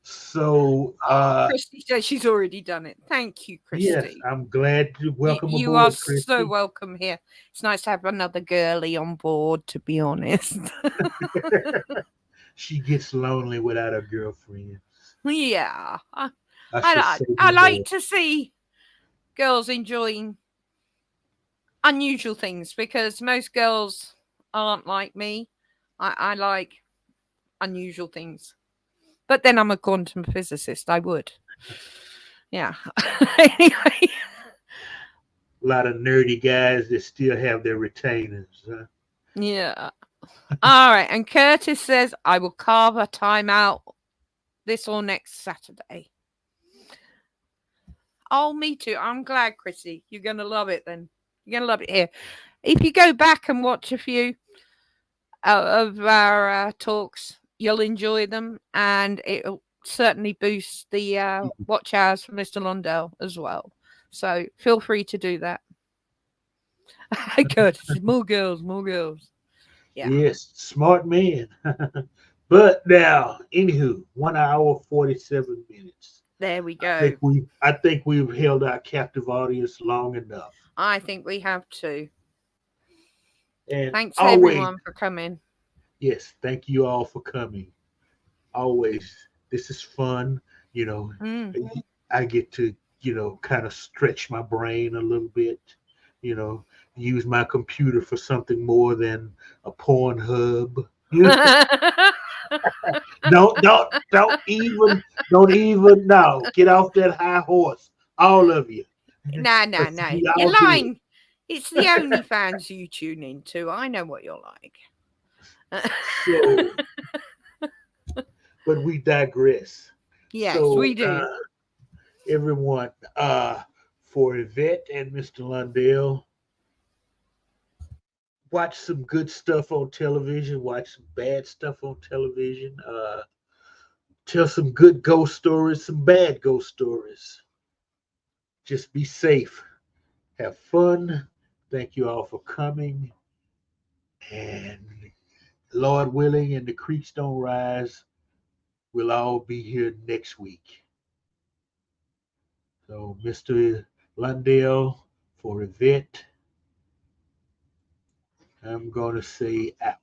So, Christy says she's already done it. Thank you, Christy. Yes, I'm glad to welcome you aboard, are Christy. So welcome here. It's nice to have another girly on board, to be honest. She gets lonely without her girlfriend. Yeah. I like to see girls enjoying unusual things because most girls aren't like me. I like unusual things. But then I'm a quantum physicist. I would. Yeah. Anyway. A lot of nerdy guys that still have their retainers. Huh? Yeah. All right. And Curtis says, I will carve a time out this or next Saturday. Oh, me too. I'm glad, Chrissy. You're going to love it then. You're going to love it here. If you go back and watch a few of our talks, you'll enjoy them, and it'll certainly boost the watch hours for Mr. Lundell as well. So feel free to do that. Curtis, more girls, more girls. Yeah. Yes, smart man. But now, anywho, 1 hour 47 minutes. There we go. I think we've held our captive audience long enough. I think we have to. And Thanks always, everyone for coming. yes, thank you all for coming. Always, this is fun. You know, I get to, kind of stretch my brain a little bit. You know, use my computer for something more than a porn hub. Don't even no. Get off that high horse, all of you. No. We You're all do it. lying. It's the OnlyFans you tune into. I know what you're like. So, but we digress. Yes, So, we do. Everyone, for Yvette and Mr. Lundell, watch some good stuff on television. Watch some bad stuff on television. Tell some good ghost stories, some bad ghost stories. Just be safe. Have fun. Thank you all for coming. And Lord willing, and the creeks don't rise, we'll all be here next week. So, Mr. Lundell, for Yvette, I'm going to say out.